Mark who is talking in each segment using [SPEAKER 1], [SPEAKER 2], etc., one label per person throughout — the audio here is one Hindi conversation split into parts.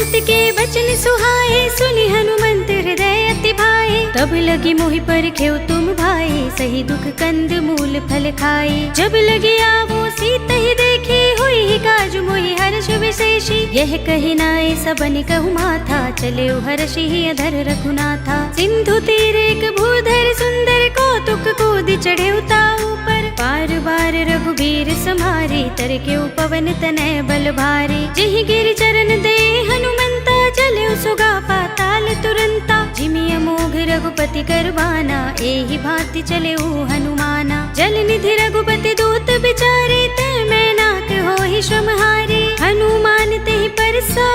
[SPEAKER 1] सुत के बचन सुहाए, सुनि हनुमंत हृदय अति भाए। तब लगी मोहि पर खेव तुम भाई, सही दुख कंद मूल फल खाई। जब लगी आवो सीत ही देखी, हुई ही काज मोहि हर्ष विशेषी। यह कही नाय सबन कहु माथा, चले हर्षि ही अधर रघुनाथा। सिंधु तीर एक भूधर सुंदर, कौतुक कूदि चढ़े ताऊ पर। बार बार रघुबीर समारे, तर के पवन तनय बल भारी। जिहि गिर चरण दे हनुमंता, चले सुगा पाताल तुरंता। जिमि अमोघ रघुपति करवाना, एहि भांति चले हनुमाना। जल निधि रघुपति दूत बिचारे, तै मैं नाथ होहि श्रमहारी। हनुमान तेहि परसा,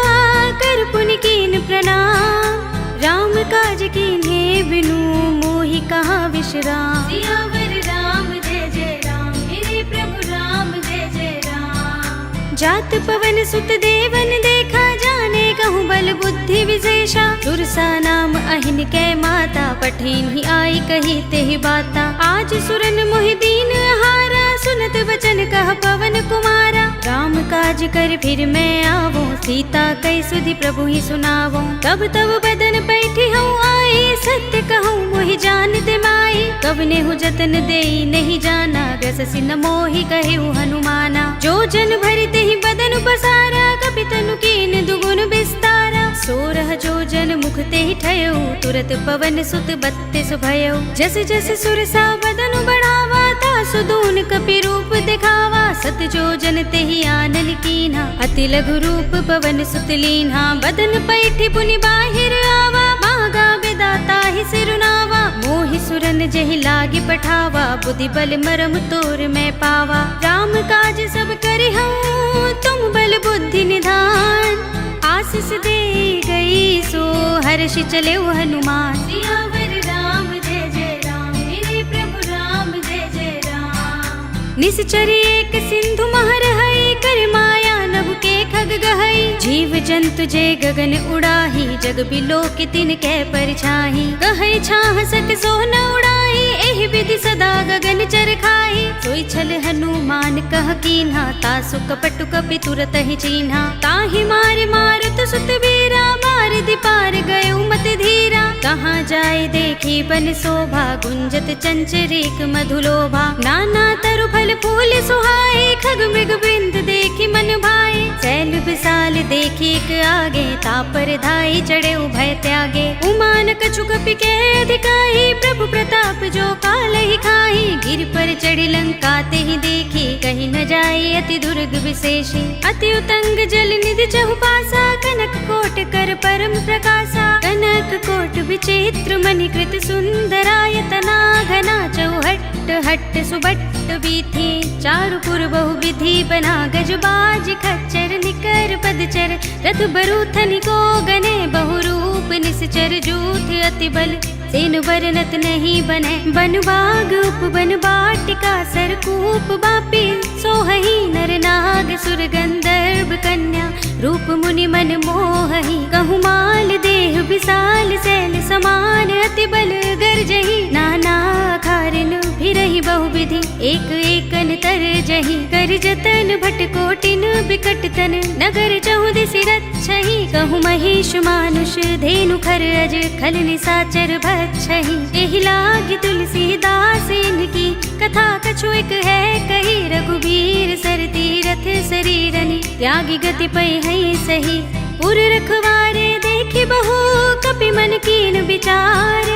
[SPEAKER 1] कर पुनि कीन प्रणाम। राम काज कीन्हे बिनु, मोहि कहाँ विश्राम। सियावर राम जय जय राम, मेरे प्रभु राम जय जय राम। जात पवन सुत देवन देखा, जाने कहूँ बल बुद्धि विशेषा। सुरसा नाम अहिन कै माता, पठिन ही आई कही तेहि बाता। आज सुरन मोहि दीन हारा, सुनत बचन कह पवन कुमारा। राम काज कर फिर मैं आवो, सीता कई सुधि प्रभु ही सुनावो। तब तब बदन बैठी हूँ आई, सत्य कहूँ मोहि जानते माई। कब नेहु जतन देई नहीं जाना, ग्रससि न मोहि कहु हनुमाना। जो जन भरि तेहि बदन पसारा, कपि तनु कीन दुगुन विस्तारा। सोरह जो जन मुख तेहि ठयउ, तुरत पवन सुत 32 भयउ। जस जस सुरसा बदन बढ़ावा, तासु दून कपि रूप दिखावा। सत जो जन तेहि आनन कीन्हा, अति लघु रूप पवन सुत लीन्हा। बदन पैठी पुनि बाहिर आवा, मागा विदाता ही सिरुनावा। मोहि सुरन जहि लागी पठावा, बुद्धि बल मरम तोर मैं पावा। राम काज सब करिहउँ, तुम बल बुद्धि निधान। आशीष दे गई सो, हर्षि चले हनुमान। सियावर राम जय जय राम, मेरे प्रभु राम जय जय राम। निश्चरी एक सिंधु महर हई, कर माया नभ के खग गहई। जीव जंतु जे गगन उड़ाही, जग बिलो के तिन कै परछाही। कहै छाह सक सो न उड़ाही, एहि विधि सदा गगन चर खाही। सोई छल हनुमान कह कीन्हा, तासु कपटु कपि तुरत ही चीन्हा। ताहि मारे मारुत सुत वीरा, मार दिपार गयो मत धीरा। कहाँ जाए देखी बन शोभा, गुंजत चंचरीक मधुलोभा। नाना तरु फल फूल सुहाए, खग मृग बिंद देखी मन भाए। शैल विशाल देखी एक आगे, तापर धाई चढ़े भय त्यागे। उमान कछु कपि के अधिकाई, प्रभु प्रताप जो काल ही खाई। गिर पर चढ़ी लंका तेहि देखी, कहीं न जाए अति दुर्ग विशेषी। अति उतंग जल निधि चहुपासा, कनक कोट कर परम प्रकाशा। कनक कोट विचित्र मणिकृत सुंदरायतना, घना चौहट हट्ट सुबट्ट बीथी। चारुपुर बहुविधि बना, गजबाज खच्चर निकर पदचर। रथ बरूथन को गने, बहुरूप निश्चर जूथ अति बल। सेन वर्णत नहीं बने, बनबाग उपवन बाटिका। सरकूप बापी सोहही, नर नाग सुर गंधर्व कन्या। रूप मुनि मन मोहही, कहु माल देह विशाल। शैल समान अति बल गर्जही, नाना खारिन फिरहि बहुविधि। एक एकन तर जही, कर जतन भट कोटिन बिकट तन। नगर चहुदिसि रक्षहि, कहु महिष मानुष धेनु खर अज। खल निसाचर भक्षहि, एहि लागी तुलसीदास इनकी। कथा कछु एक है कही, रघुबीर सर तीरथ शरीरनि। त्यागी गति पै हई सही, पुर रखवारे देखि बहु। कपि मन कीन विचार,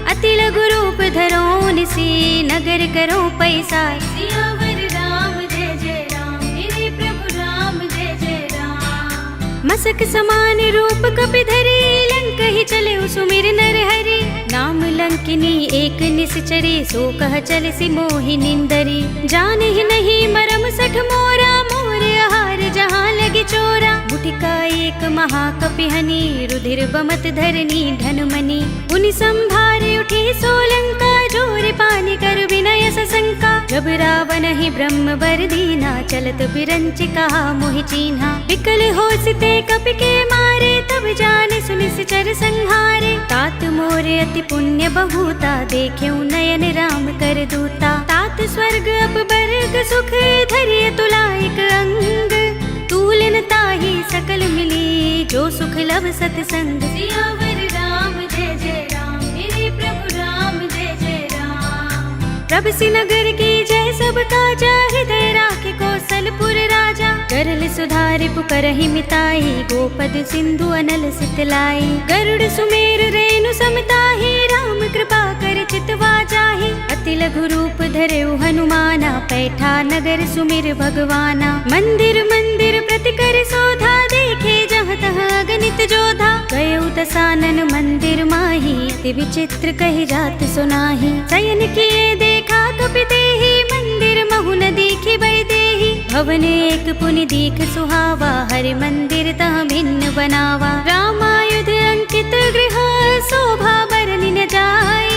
[SPEAKER 1] अति लघु रूप धरो निसी। नगर करो पैसार। सियावर राम जय जय राम, मेरे प्रभु राम जय जय राम। मसक समान रूप कपि धरी, लंक ही चले सुमिर नर हरि। नाम लंकिनी एक निश्चरी, सो कह चल सी मोहि निंदरी। जान ही नहीं मरम सठ मोरा, मोर आहार जहाँ लगी चोरा। बुटिका एक महाकपिहनी, रुधिर बमत धरनी धनुमनी। उनि संभारे उठी सोलंका, जोर पानी कर विनय सशंका। जब रावण ही ब्रह्म वर दीना, चलत बिरंच कहा मोहि चीन्हा। विकल हो सिते कपि के मारे, तब जाने सुनिश्चर संहारे। तात मोरे अति पुण्य बहुता, देख्यउ नयन राम कर दूता। तात स्वर्ग अपवर्ग सुख, धरिय तुलाइक अंग। तूलन ताहि सकल मिली, जो सुख तब सतसंग। सियावर राम जय जय राम, मेरे प्रभु राम जय जय राम। प्रभ नगर की जय सब काजा, हृदय राखे कौशलपुर राजा। करल सुधारि पुकरहि मिताहि, गोपद सिंधु अनल सितलाई। गरुड़ सुमेर रेणु समताहि, राम कृपा कर चितवा जाहि। अति लघु रूप धरेउ हनुमाना, पैठा नगर सुमिर भगवाना। मंदिर मंदिर प्रति कर शोधा, देखे जहाँ तहाँ अगणित जोधा। गयउ दसानन मंदिर माही, अति विचित्र कही जात सुनाही। शयन किए देखा कपितेहि, मंदिर महु न दीखि वैदेही। भवन एक पुनि दीख सुहावा, हरि मंदिर तह भिन्न बनावा। रामायुध अंकित गृह, शोभा बरनि न जाय।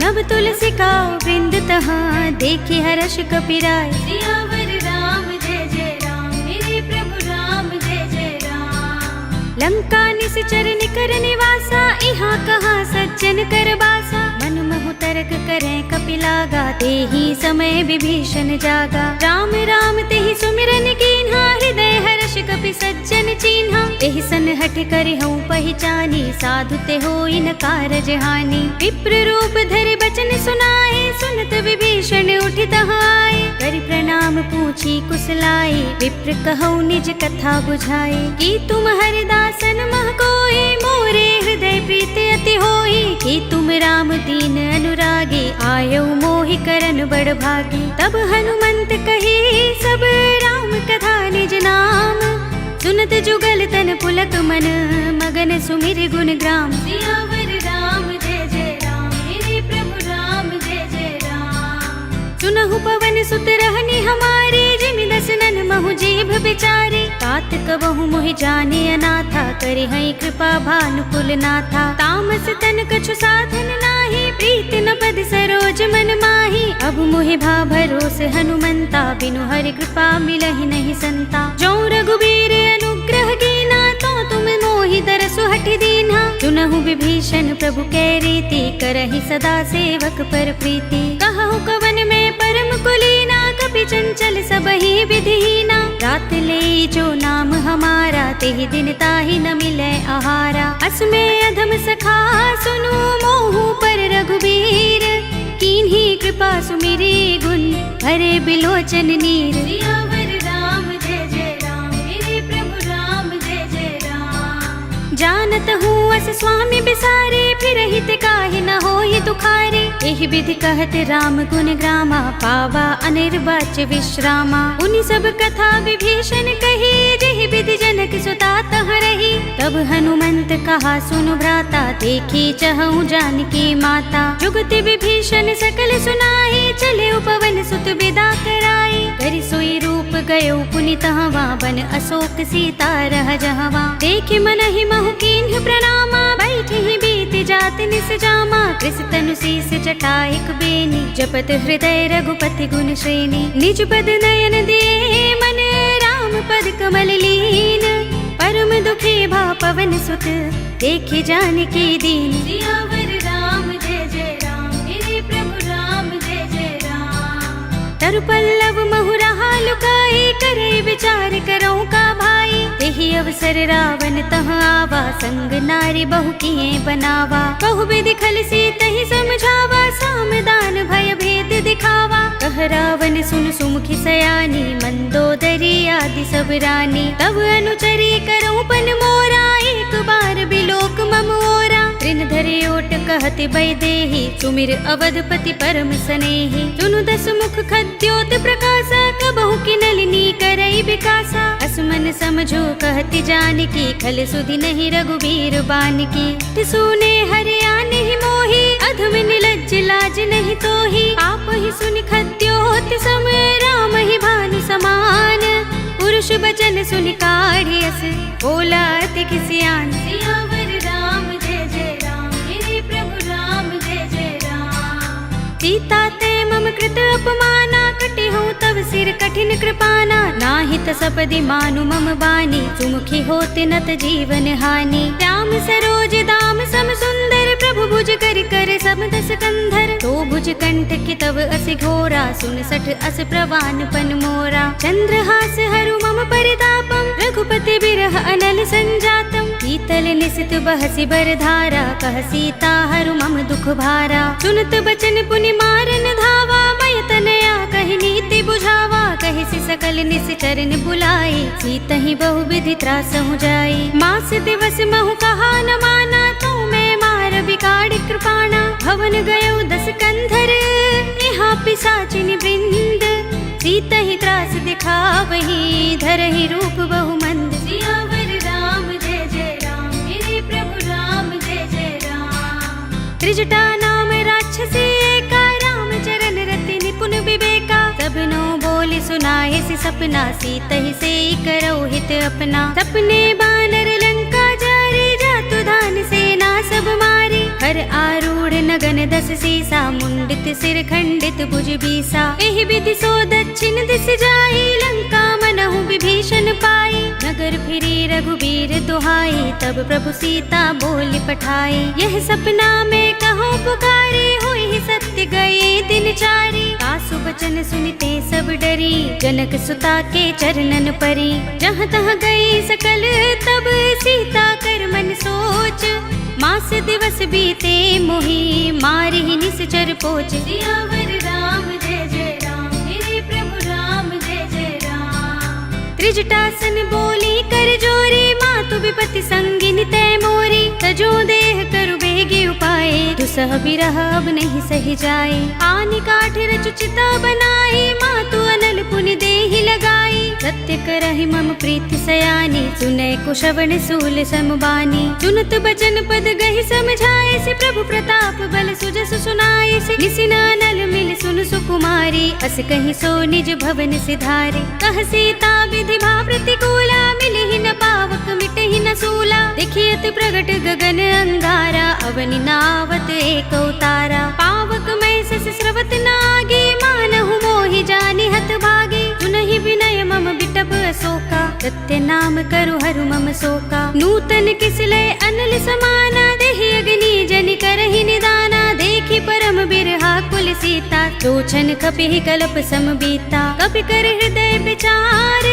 [SPEAKER 1] नव तुलसी का वृंद तहाँ, देखि हर्ष कपिराय। सियावर राम जय जय राम, मेरे प्रभु राम जय जय राम। लंका निश्चर निकर निवासा, इहाँ कहाँ सज्जन कर बासा। मन महु तर्क करें कपिलागा, तेहि समय विभीषण जागा। राम राम तेहि सुमिरन कीन्हा, हृदय हर्ष कपि सज्जन चीन्हा। एहि सन हठ करिहउँ पहिचानी, साधु ते होई न कारज हानि। विप्र रूप धरि बचन सुनाए, सुनत विभीषण उठि तहाँ आए। करि प्रणाम पूछी कुशलाए, विप्र कहउँ निज कथा बुझाए। कि तुम हरिदासन मह कोई, मोरे हृदय प्रीति अति होई। कि तुम राम दीन अनुरागी, आयउ मोहि करन बड़ भागी। तब हनुमंत कही सब राम कथा निज नाम। सुनत जुगल तन पुलक मन, मगन सुमिर गुण ग्राम। सियावर राम जय जय राम, मेरे प्रभु राम जय जय राम। सुनहु पवन सुत रहनी हमारी, जिमि दसनन महु जीभ बिचारी। तात कबहु मोहि जाने अनाथा, करि हई कृपा भानुकुल नाथा। तामस तन कछु साधन नाही, प्रीत न पद सरोज मन माही। अब मोहि भा भरोस हनुमंता, बिनु हरि कृपा मिलहि नहीं संता। जो रघुबीर अनुग्रह कीना, तो तुम मोहि दरसु हठि दीन्हा। सुनहु विभीषण प्रभु कै रीति, करहि सदा सेवक पर प्रीति। कहु कवन में परम कुलीना, कपि चंचल सबहि विधिहीना। रात ले जो नाम हमारा, तेहि दिन ताहि न मिलै आहारा। अस्मे अधम सखा सुनु, मोहु पर रघुबीर। कीन्ही कृपा सुमिरी गुण, भरे बिलोचन नीर। सियावर राम जय जय राम, मेरे प्रभु राम जय जय राम। जानत हूँ अस स्वामी बिसारे, फिर हित काहि न होहि दुखारे। एहि विधि कहत राम गुण ग्रामा, पावा अनिर्वाच्य विश्रामा। उनि सब कथा विभीषण कही, जेहि विधि जनक सुता तहाँ रही। तब हनुमंत कहा सुनु भ्राता, देखी चहु जानकी माता। जुगति विभीषण सकल सुनाई, चले पवन सुत विदा कराई। करि सोई रूप गयो पुनि तहवा, बन अशोक सीता रह जहवा। देखि मनहि महु कीन्ह प्रणामा, बैठि बीत जात निस जामा। कृस तनु शीस जटाइक बेनी, जपत हृदय रघुपति गुण श्रेणी। निज पद नयन दिए मन, राम पद कमल लीन। परम दुखी भा पवन सुत, देखि जानकी दीन। सियावर राम जय जय राम, मेरे प्रभु राम जय जय राम। तरु पल्लव महु रहा लुकाई, करे विचार करऊँ का भाई। तेहि अवसर रावण तहाँ आवा, संग नारी बहु किए बनावा। बहु विधि खल सीतहि समझावा, सामदान भय भेद दिखावा। कह रावण सुन सुमुखी सयानी, मंदोदरी आदि सब रानी। तब अनुचरी करऊँ पन मोरा, एक बार बिलोक मम ओरा। तृण धरे ओट कहति वैदेही, सुमिर अवधपति परम सनेही। तुनु दस मुख खद्योत प्रकाशा, कबहु की नलिनी करई विकासा। असमन समझो कहति जानकी, खल सुधि नहीं रघुबीर बानकी। सुने हरिया नहीं मोही, अधम निलज्ज लाज नहीं तोही। आप ही सुनि खद्योत सम, राम ही भानु समान। पुरुष बचन सुनि काढ़ि अस, बोला अति किसियान। सियावर राम जय जय राम, मेरे प्रभु राम जय जय राम। सीता ते मम कृत अपमाना, कटि हूँ तब सिर कठिन कृपाना। नाहित सपदि मानु मम बानी, सुमुखी होत नत जीवन हानि। राम सरोज दाम सम सुंदर, प्रभु भुज कर समदस कंधर, तो भुज कंठ की तब अस घोरा, 69 अस प्रवान पन मोरा। चंद्रहास हरु मम परितापम, रघुपति बिरह अनल संजातम। शीतल निशित बहसि बरधारा, कह सीता हरु मम दुख भारा। सुनत बचन पुनि मारन धावा, मय तनया कहि नीति बुझावा। कहि सि सकल निश्चरन बुलाई, सीतहि बहु विधि त्रासहु जाई। मास दिवस महु कहा न माना, तो मैं मार बिगाड़ कृपाणा। भवन गयो 10 कंधर, यहाँ पिशाचिनि वृंद। सीतहि त्रास दिखावही, धरहि रूप बहु मंद। सियावर राम जय जय राम, मेरे प्रभु राम जय जय राम। त्रिजटा नाम राक्षसी एका, राम चरण रति निपुण विवेका। सबनो बोल सुनाए सि सपना, सीतहि से करौ हित अपना। सपने बानर लंका जारी, जातु धान सेना सब मारी। हर आरूढ़ नगन 10 सीसा, मुंडित सिर खंडित भुज बीसा। एहि विधि सो दक्षिण दिस जाई, लंका मनहु विभीषण पाई। नगर फिरी रघुबीर दुहाई, तब प्रभु सीता बोली पठाई। यह सपना में कहो पुकारी, होई सत्य गए दिन चारी। सासु बचन सुनते सब डरी, जनक सुता के चरणन परी। जहाँ तहाँ गई सकल तब, सीता कर मन सोच। मास दिवस बीते मोही, मारि निश्चर पोच। सियावर राम जय जय राम, मेरे प्रभु राम जय जय राम। त्रिजटासन बोली कर जोरी, मातु विपति संगिनी तै मोरी। तजो देह करु बेगी उपाय, दुसह बिरह अब नहीं सही जाए। आनि काठ रचु चिता बनाई, मातु अनल पुनि देहि लगाई। सत्य करहि मम प्रीति सयानी, सुनै कुशवन सूल समबानी। सुनत बचन पद गहि समझाए, से प्रभु प्रताप बल सुजस सुनाए। से निसिना नल मिल सुन सुकुमारी, अस कहि सो निज भवन सिधारे। कह सीता विधि भा प्रतिकूला, मिलहि न पावक मिटहि न सूला। देखियत प्रगट गगन अंगारा, अवनि नावत एक उतारा। पावक मैं सस स्रवत नागी, मानहु मोहि जानि हत भागी। सुनहि विनय मम बिटप अशोका, सत्य नाम करु हरु मम शोका। नूतन किसलय अनल समाना, देहि अग्नि जनि करहि निदाना। देखि परम बिरहा कुल सीता, लोचन कपिहि कलप सम बीता। कपि कर हृदय विचार,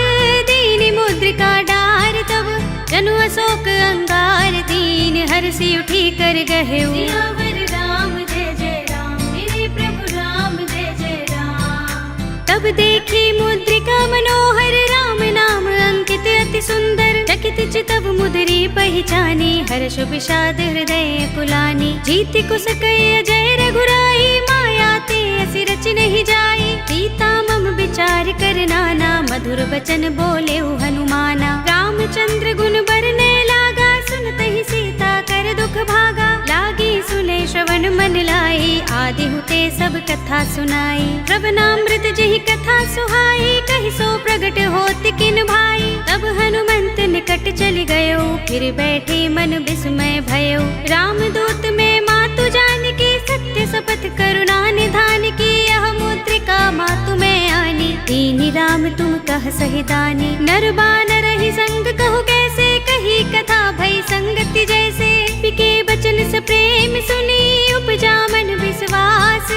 [SPEAKER 1] दीन मुद्रिका डार। तब जनु अशोक अंगार, दीन हरषि उठी कर गहेउ। सियावर राम जय जय राम, मेरे प्रभु राम जय जय राम। तब देखी मुद्रिका मनोहर, राम नाम अंकित अति सुंदर। चकित चितव मुदरी पहिचानी, हर्ष विषाद हृदय कुलानी। जीति कुस कय जय रघुराई, माया ते असि रच नहीं जाई। सीता मम विचार कर नाना, मधुर वचन बोले हनुमाना। रामचंद्र गुण बरने लागा, सुनतहि सीता कर दुख भागा। लागी सुने श्रवण मन लाई, आदि हुते सब कथा सुनाई। श्रवणामृत जहि कथा सुहाई, कहि सो प्रगट होत किन भाई। तब हनुमंत निकट चल गयो, फिर बैठे मन विस्मय भयो। राम दूत में मातु जानकी, सत्य शपथ करुणा निधान की। यह मुद्रिका मातु में आनी, दीनि राम तुम कह सही दानी। नर बानर ही संग कहु कैसे, कही कथा भई संगति जैसे। पिके बचन स प्रेम सुनी, उपजा मन विश्वास।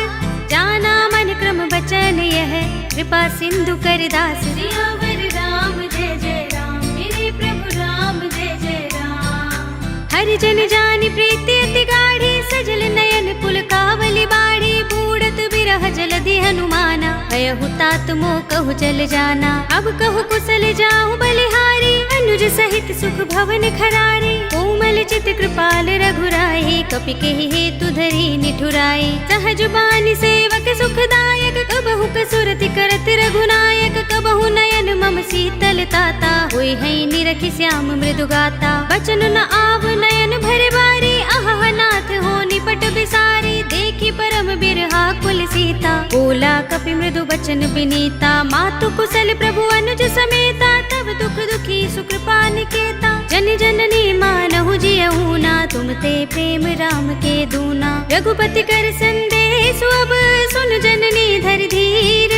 [SPEAKER 1] जाना मन क्रम बचन यह, कृपा सिंधु कर दास। सियावर राम जय जय राम, मेरे प्रभु राम जय जय राम। हरि जन जानि प्रीति अति गाढ़ी, सजल नयन पुलकावली बाढ़ी। बूढ़त बिरह जलधि हनुमाना, भयहु तात मोह कहु चल जाना। अब कहु कुशल जाहु बलिहारी, अनुज सहित सुख भवन खरारी। कोमल चित कृपाल रघुराई, कपि केहि हेतु धरि निठुराई। सहज बानी सेवक सुखदायक, कबहु कसुरति करत रघुनायक। कबहु नयन मम शीतल ताता, होय है निरखि श्याम मृदु गाता। बचन न आव नयन भर बारी, अहह नाथ हो निपट बिसारी। देखि परम बिरहा कुल सीता, बोला कपि मृदु बचन विनीता। मातु कुशल प्रभु अनुज समेता, तब दुख दुखी सुकृपा निकेता। जन जननी मानहु जियहु ना, तुम ते प्रेम राम के दूना। रघुपति कर संदेश अब, सुन जननी धर धीर।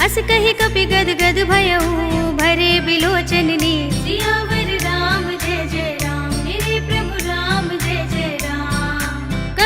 [SPEAKER 1] अस कहि कपि गद गद भयहु, भरे बिलोचन नीर। सियावर राम जय जय राम, मेरे प्रभु राम जय जय राम।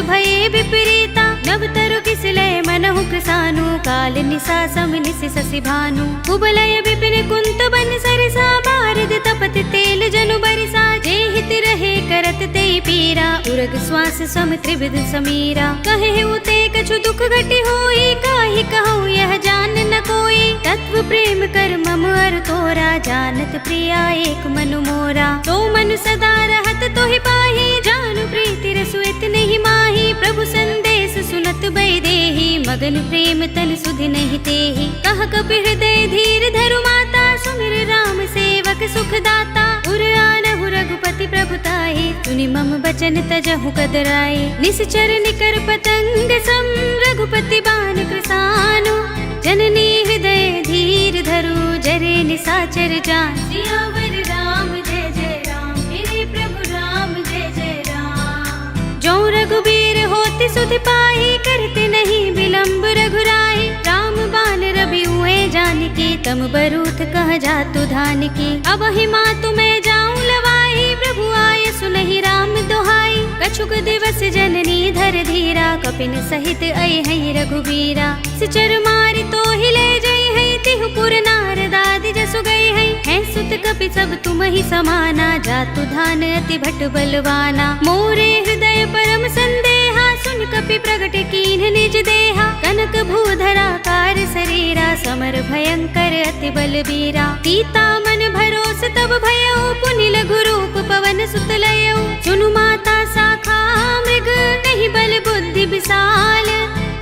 [SPEAKER 1] भये विपरीता नव तरु किसले मनहु कृसानु काल निसा सम निसि ससि भानु कुबलय विपिन कुंत बन सरिसा बारद तपत तेल जनु बरिसा जे हित रहे करत ते पीरा उरग श्वास सम त्रिविध समीरा कहे उते कछु दुख घटी होई काहि कहूँ यह जान न कोई तत्व प्रेम कर मम अर तोरा जानत प्रिया एक मनु मोरा तो मनु सदा रहत तो ही पाही जानु प्रीति रसुइत नहीं माही प्रभु संदेश सुनत बै देही मगन प्रेम तन सुधि नहीं तेही कह कपि हृदय धीर धरु माता सुमिर राम सेवक सुख दाता उर आनहु रघुपति प्रभुताई सुनि मम बचन तजहु कदराई निश्चर निकर पतंग सम रघुपति बान कृसानु जननी हृदय धीर धरु जरे निसाचर जान सियावर राम जय जय राम मेरे प्रभु राम जय जय राम जो रघुबीर होति सुधि पाई करते नहीं विलंब रघुराई राम बान रवि हुए जानकी तम बरूथ कह जातु धान की अब ही माँ तुम्हें जाऊं लवाई प्रभु आय सुनहि राम दोहाई कछुक दिवस जननी धर धीरा कपिन सहित अय है रघुबीरा सिचर मारि तो ही ले जई है तिहु पुर नारदादि जसु गई है सुत कपि सब तुम ही समाना जातु धान अति भट बलवाना मोरे हृदय परम संदेहा सुन कपि प्रगट कीन्ह निज देहा कनक भूधरा कार शरीरा समर भयंकर अति बलबीरा सीता मन भरोस तब भयो पुनि लघु रूप पवन सुत लयो सुनु माता साखा मृग नहीं बल बुद्धि विशाल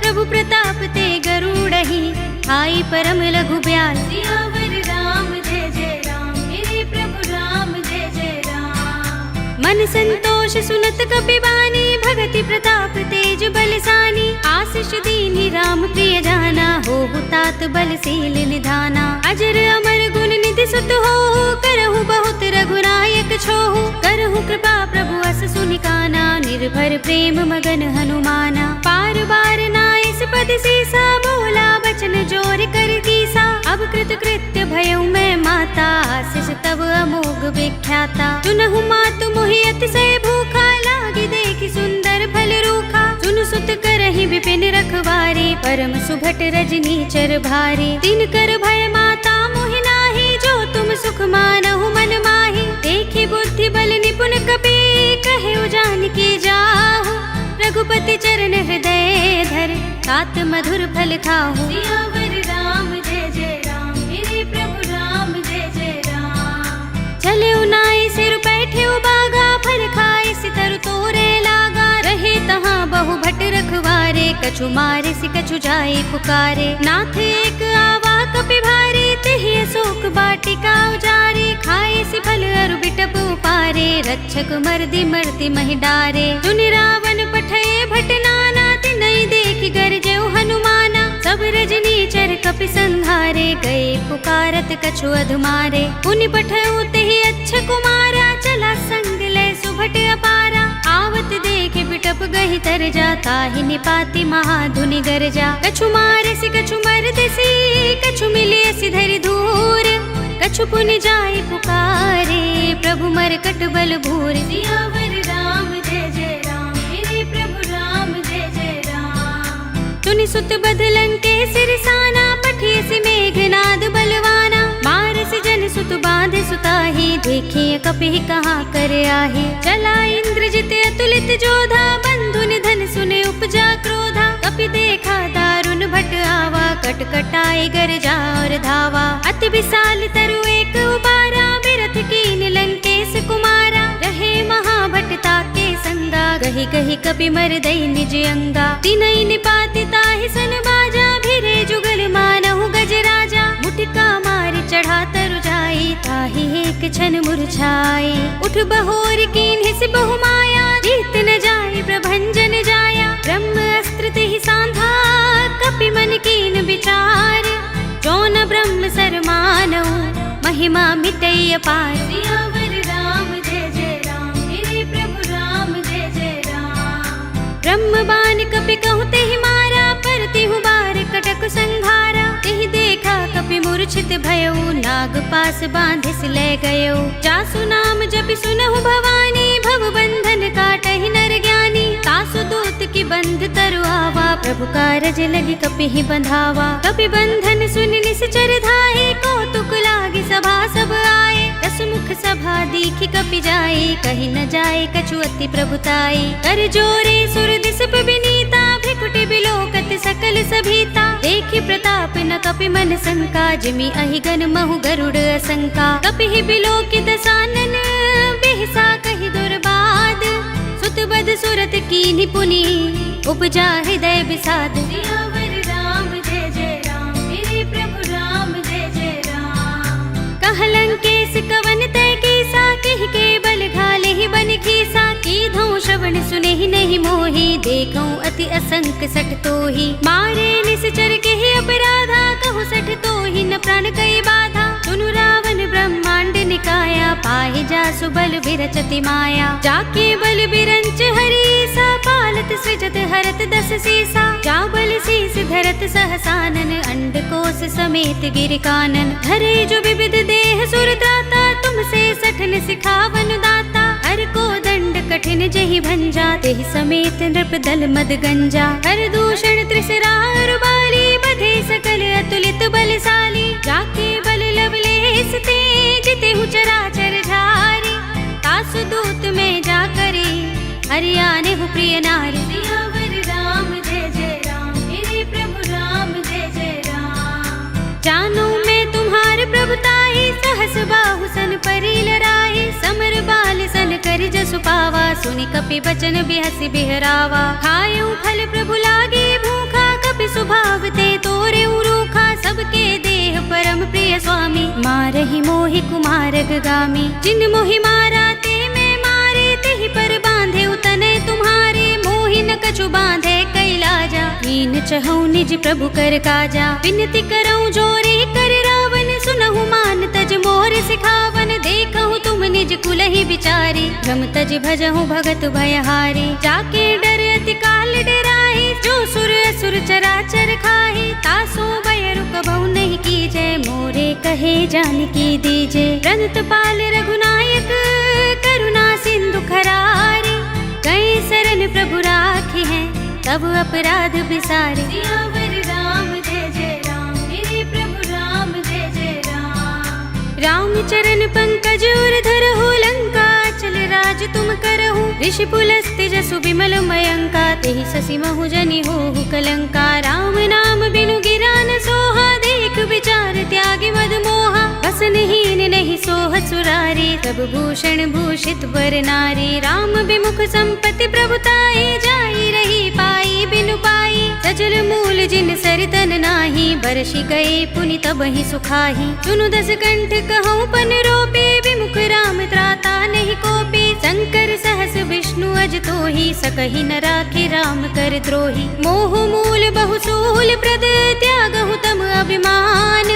[SPEAKER 1] प्रभु प्रताप ते गरुड़हि आई परम लघु ब्याल सियावर राम जय जय राम मेरे प्रभु राम जय जय राम मन संतोष सुनत कपि बानी भगति प्रताप तेज बलसानी आशीष दीनी राम प्रिय जाना हो तात बलशील निधाना अजर अमर गुण निधि सुत हो करहु बहुत रघुनायक छोहु करहु कृपा प्रभु अस सुनिकाना निर्भर प्रेम मगन हनुमाना पार बार नाइस पद सीसा बोला बचन जोर कर कीसा अब कृत कृत्य भयउ मैं माता आशीष तब अमोघ विख्याता सुनहु मातु मोहि अतिशय भूखा लागी देखि सुंदर फल रूखा सुन सुत करहि विपिन रखवारे परम सुभट रजनी चर भारे दिन कर भय माता मोहि नाही जो तुम सुख मानहु मन माही देखि बुद्धि बल निपुण कपि कहे जानकी जाहु रघुपति चरण हृदय धर तात मधुर फल खाहु सियावर राम जय जय राम मेरे प्रभु राम जय जय राम चले उनाई सिर बैठे बागा फल खाए सितर तोरे लागा रहे तहाँ बहु भट रखवारे कछु मारे सि कछु जाए पुकारे नाथ एक आवा कपि भारे तेहि अशोक बाटिका उजारे खाए सि फल अरु बिटप उपारे रक्षक मर्दि मर्ति महि डारे सुनि रावण पठये भट नाना तिनहि देखि गरजेउ हनुमाना सब रजनी चर कपि संहारे गए पुकारत कछु अधमारे पुनि पठयउ तेहि अच्छ कुमारा चला संग ले सुभट अपारा आवत देखे बिटप गहि तर जाता ही निपाति महाधुनि गरजा कछु मारे सि कछु मर्द सी कछु मिले सि धरि धूर कछु पुनि जाय पुकारे प्रभु मरकट बल भूर सियावर राम जय जय राम मेरे प्रभु राम जय जय राम सुनि सुत बदलन के सिरसाना पठिए सि मेघनाद बलवाना मारस जन सुत बांध सुताही देखिए कपि कहाँ कर आहे चला इंद्रजित अतुलित जोधा बंधु निधन सुने उपजा क्रोधा कपि देखा दारुण भट आवा कटकटाई गरजा और धावा अति विशाल तरु एक उबारा बिरथ कीन लंकेश कुमारा रहे महाभट ताके संगा गहि गहि कपि मर दई निज अंगा तिनहि निपाति ताहि सन बाजा भिरे जुगल मानहु गज राजा मुटिका मारि चढ़ा तरु जाई ताहि एक क्षण मुरझाई उठ बहोर कीन्हि सि बहु माया जीत न जाय प्रभंजन जाया ब्रह्म अस्त्र तिहि सांधा कपि मन कीन विचार जो न ब्रह्म सर मानहु महिमा मिटई अपार सियावर राम जय जय राम मेरे प्रभु राम जय जय राम ब्रह्म बाण कपि कहु तेहि मारा पर तिहु बार कटक संघारा तेहि देखा कपि मूर्छित भयउ नाग पास बांधिस ले गयो जासु नाम जपि सुनहु भवानी भव बंधन काटहि नर ज्ञानी तासु दूत की बंध तरु आवा, प्रभु कारज लगी कपि ही बंधावा। कपि बंधन सुन निश्चर धाये, कौतुक लागी सभा सब आए। दस मुख सभा दीखि कपि जाए, कहीं न जाए कछु अति प्रभुताई। कर जोरे सुर दिस विनीता, भ्रिकुटि बिलोकत सकल सभीता। देखि प्रताप न कपि मन शंका, जिमि अहिगन महु गरुड़ असंका। कपि ही बिलोकित सानन, बिहसा कहि दुर्बाद। सुत बद सुरत कीन्हि पुनि, उपजा हृदय विषाद। सियावर राम जय जय राम, मेरे प्रभु राम जय जय राम। कहलंकेश कवन तय कीसा, कहि के बल घाले ही बन खीसा। कीधौ श्रवण सुने ही नहीं मोही, देखौ अति असंक सठ तोही। मारे निश्चर के ही अपराधा, कहु सठ तोही न प्राण कई बाधा। सुनु रावण ब्रह्मांड निकाया, पाहि जासु बल विरचति माया। जाके बल बिरंच हरीसा, पालत सृजत हरत दस सीसा। जा बल शीस धरत सहसानन, अंडकोश समेत गिर कानन। धरे जो विविध देह सुर त्राता, तुमसे सठन सिखावन दाता। हर को दंड कठिन जहि भंजा, तेहि समेत नृप दल मद गंजा। हर दूषण त्रिसरा बाली, बधे सकल अतुलित बलशाली। जाके बल लवलेस ते, जितेहु चराचर झारी। तासु दूत में जा करे, हरियाने हु प्रिय नारी। सियावर राम जय जय राम, मेरे प्रभु राम जय जय राम। जानो मैं तुम्हार प्रभुताई, सहस बाहु सन परी लराई। समर बाल सन कर जसु पावा, सुनि कपि बचन बिहसि बिहरावा। खायउ फल प्रभु लागे भूखा, कपि स्वभाव ते तोरे रूखा। सबके देह परम प्रिय स्वामी, मारहि मोहि कुमारग गामी। जिन मोहि मारा ते मैं मारे, तेहि पर बांधे उतने तुम्हारे। मोहि न कछु बांधे कैलाजा, कीन चहु निज प्रभु कर काजा। विनती करऊं जोरे कर रावण, सुनहु मान तज मोर सिखावन। देखहु तुम निज कुल ही विचारी, भ्रम तज भजहु भगत भयहारी। जाके डर अति काल डराहि, जो सुर असुर चराचर खाहि। तासो भय रुकबहु नहीं कीजै, मोरे कहे जानकी दीजे। रंत पाल रघुनायक, करुणा सिंधु खरारी। गए शरण प्रभु राखी हैं, तब अपराध बिसारे। सियावर राम जय जय राम, मेरे प्रभु राम जय जय राम। राम चरण पंकज उर धरहु, लंका चल राज तुम करहु। ऋषि पुलस्त्य जसु विमल मयंका, तेहि शशि महु जनि होहु कलंका। राम नाम बिनु गिरा न सोहा, देख विचार त्यागी मद मोहा। वसनहीन नहीं सोह सुरारी, तब भूषण भूषित वर नारी। राम विमुख संपत्ति प्रभुताई, जाई रही पाई बिनु पाई। सजल मूल जिन सरितन नाही, बरषि गए पुनि तबहि सुखाही। सुनु दस कंठ कहूँ पन रोपे, विमुख राम त्राता नहीं कोपी। शंकर सहस विष्णु अज तोहि, सकहि न राखे राम कर द्रोही। मोह मूल बहु सूल प्रद, त्यागहु तम अभिमान।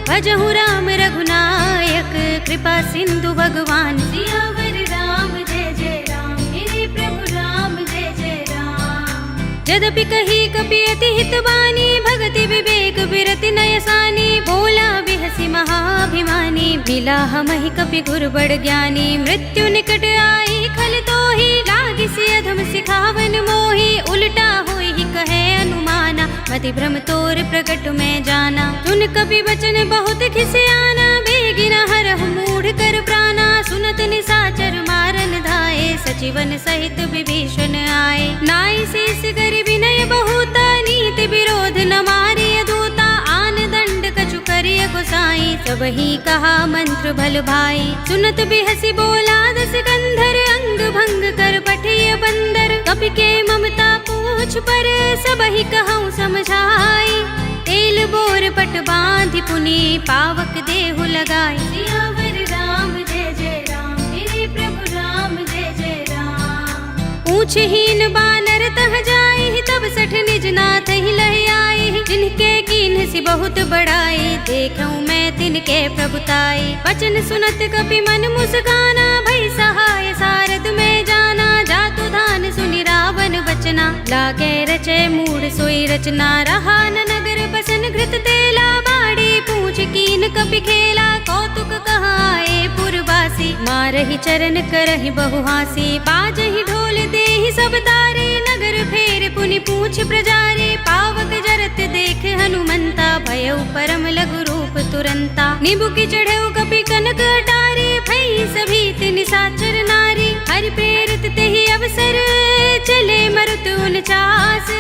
[SPEAKER 1] भजहु राम रघुनायक, कृपा सिंधु भगवान। सियावर राम जय जय राम, मेरे प्रभु राम जय जय राम। यद्यपि कही कपि अति हितवानी, भगति विवेक विरति नयसानी। बोला बिहसि महाभिमानी, मिला हमहि कपि गुर बड़ ज्ञानी। मृत्यु निकट आई खल तोहि, लागी सि अधम सिखावन मोहि। उल्टा होई ही कहे अनुमाना, मति भ्रम तोर प्रकट में जाना। सुन कपि वचन बहुत खिसियाना, बेगिना हरहु मूढ़ कर प्राणा। सुनत निशाचर मारन धाये, सचिवन सहित विभीषण आए। नाई शेष कर विनय बहुता, नीति विरोध न मारे दूता। आन दंड कछु करिय गोसाई, सबहि कहा मंत्र भल भाई। सुनत बिहसि बोला दस कंधर, अंग भंग कर पठिय बंदर। कपि के ममता पूछ पर, सबहि कहूँ समझाई। तेल बोर पट बांधि पुनि, पावक देहु लगाई। सियावर राम जय जय राम, मेरे प्रभु राम जय जय राम। ऊंचहीन बानर तह जाई, तब सठ निज नाथ ही लहि आई। जिनके कीन्ह सि बहुत बड़ाई, देखऊँ मैं तिनके प्रभुताई। वचन सुनत कपि मन मुस्काना, भई सहाय सारद में जाना। जातु धान सुनि रावण बचना, लागे रचे मूढ़ सोई रचना। रहा न नगर बसन घृत तेला, बाड़ी पूछ कीन कपि खेला। कौतुक कहाए पुरवासी, मारहि चरण करहि बहु हासी। बाजहि ढोल देहि सब तारे, नगर फेर पुनि पूछ प्रजारे, पावक जरत देख हनुमंता, भयउ परम लघु रूप तुरंता। निबुकि चढ़ऊ कपि कनक अटारे, भई सभीत निशाचर नारी। हरि प्रेरित तेहि अवसर, चले मरुत 49।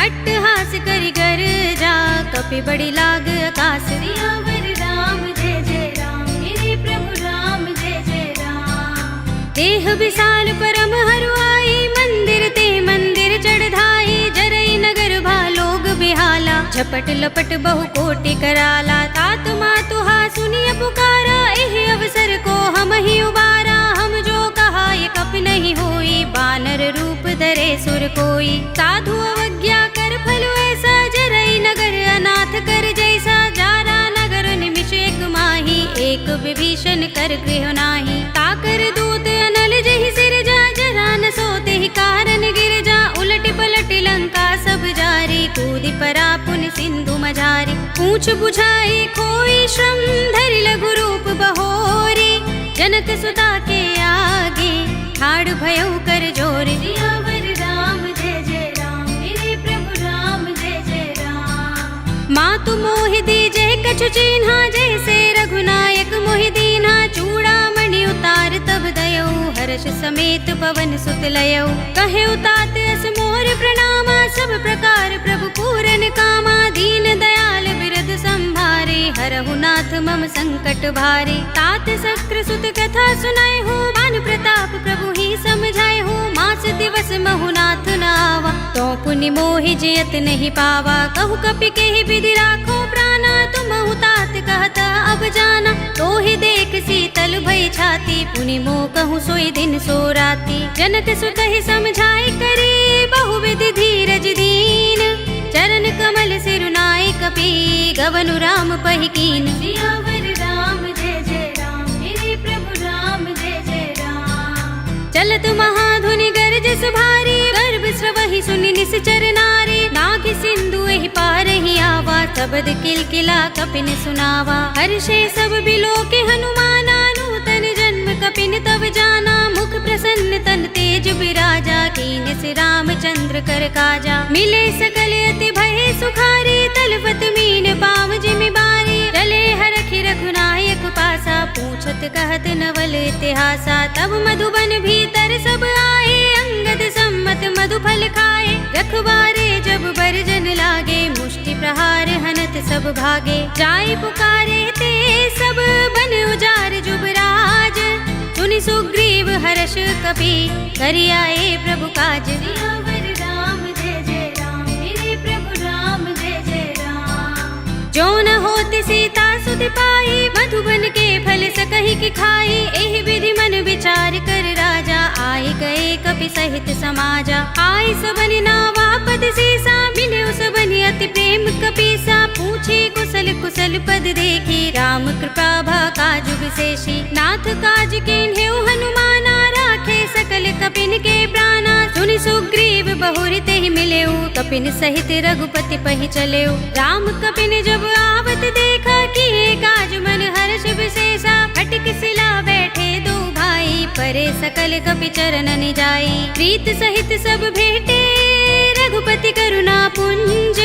[SPEAKER 1] अट्टहास करि गर्जा, कपि बड़ी लाग आकाश। सियावर राम जय जय राम, मेरे प्रभु राम जय जय राम। देह विशाल परम हरुआई, मंदिर ते मंदिर चढ़धाई। जरई नगर भालोग बिहाला, झपट लपट बहु कोटि कराला। तात मातुहा सुनिय पुकारा, एहि अवसर को हम ही उबारा। हम जो कहा ये कपि नहीं होई, बानर रूप धरे सुर कोई। साधु अवज्ञा कर फल ऐसा, जरई नगर अनाथ कर जैसा। जारा नगर निमिष एक माही, एक विभीषण कर गृह नाही। ताकर दूत अनल जहि सिर जा, जरा न सोते ही कारण गिर जा। उलट पलट लंका सब जारी, कूदि परा पुन सिंधु मझारी। पूछ बुझाई कोई श्रम, धरि लघु रूप बहोरी। जनक सुता के आगे, ठाड़ भयउ कर जोर। सियावर राम जय जय राम, मेरे प्रभु राम जय जय राम। मातु मोहि दीजे कछु चिन्हा, जैसे रघुनायक मोहि दीन्हा। चूड़ामणि उतार तब दयऊ, हर्ष समेत पवन सुत लयऊ। कहे तात अस मोर प्रणामा, सब प्रकार प्रभु पूरन कामा। दीन दयाल बिरद संभारे, हरहु नाथ मम संकट भारे। तात शक्र सुत कथा सुनाए हो, मान प्रताप प्रभु ही समझाए हो। मास दिवस महु नाथ न आवा, तो पुनि मोहि जियत नहीं पावा। कहु कपि केहि विधि राखो प्राणा, तुमहु तात कहता अब जाना। तो ही देख शीतल भई छाती, पुनि मोह कहूँ सोई दिन सो राती। जनक सुत ही समझाई करी, बहु विधि धीरज दीन। चरण कमल सिरुनाई कपि, गवनु राम पहि कीन। सियावर राम जय जय राम, मेरे प्रभु राम जय जय राम। चलत महाधुनि गरजस भारी, गर्भ स्रवहि सुनि निश्चर नारी। नागि सिंधु एहि पार ही आवा, शब्द किलकिला कपिन सुनावा। हर्षे सब बिलोके हनुमाना, नूतन जन्म कपिन तब जाना। मुख प्रसन्न तन तेज विराजा, कीन से रामचंद्र कर काजा। मिले सकल अति भय सुखारी, तलपत मीन पाव जिमि बारी। चले हरखि रघुनायक पासा, पूछत कहत नवल इतिहासा। तब मधुबन भीतर सब आए, अंगद सम्मत मधु फल खाए। रखवारे जब बरजन लागे, मुष्टि प्रहार हनत सब भागे। जाय पुकारे ते सब, बन उजार जुबराज। सुनि सुग्रीव हर्ष कपि, करि आए प्रभु काज। सियावर राम जय जय राम, मेरे प्रभु राम जय जय राम। जो न होत सीता सुधि पाई, मधुबन के फल सकहि की खाई। एहि विधि मन विचार कर राजा, आए गए कपि सहित समाजा। आय सबनि नावा पद सीसा, मिले सबनि अति प्रेम कपीसा। पूछे कुशल कुशल पद देखी, राम कृपा भा काज विशेषी। नाथ काज कीन्हेउ हनुमाना, राखे सकल कपिन के प्राणा। सुनि सुग्रीव बहुरि तेहि मिलेउ, कपिन सहित रघुपति पहि चलेउ। राम कपिन जब आवत देखा, किए काज मन हर्ष विशेषा। फटिक सिला बैठे दो भाई, परे सकल कपि चरणन जाई। प्रीत सहित सब भेटे, रघुपति करुणा पुंज।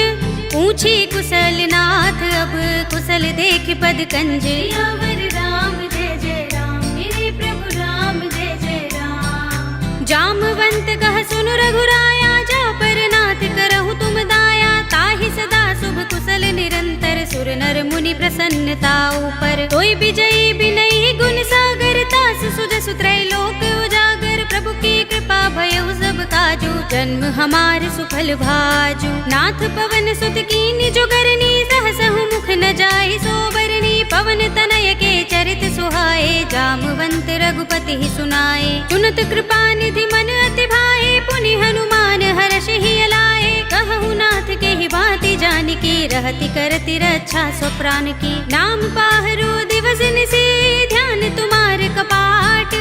[SPEAKER 1] पूछी कुशल नाथ अब, कुशल देख पद कंज। सियावर राम जय जय राम, मेरे प्रभु राम जय जय राम। जामवंत कह सुन रघुराया, जा पर नाथ करहु तुम दाया। ताहि सदा शुभ कुशल निरंतर, सुर नर मुनि प्रसन्नता ऊपर। तोय विजयी बिनहि गुण सागर, तास सुजसु त्रैलोक उजागर। प्रभु की कृपा भयउ सब काजू, जन्म हमार सुफल भाजू। नाथ पवन सुत कीनि जुगरनी, सहसहु मुख न जाय सोबरनी। पवन तनय के चरित सुहाए, जामवंत रघुपति ही सुनाए। सुनत कृपा निधि मन अति भाए, पुनि हनुमान हर्ष ही लाए। कहु नाथ के ही बाति जानकी, रहति करति रक्षा स्वप्रान की। नाम पाहरो दिवस निशि, ध्यान तुम्हार कपाट।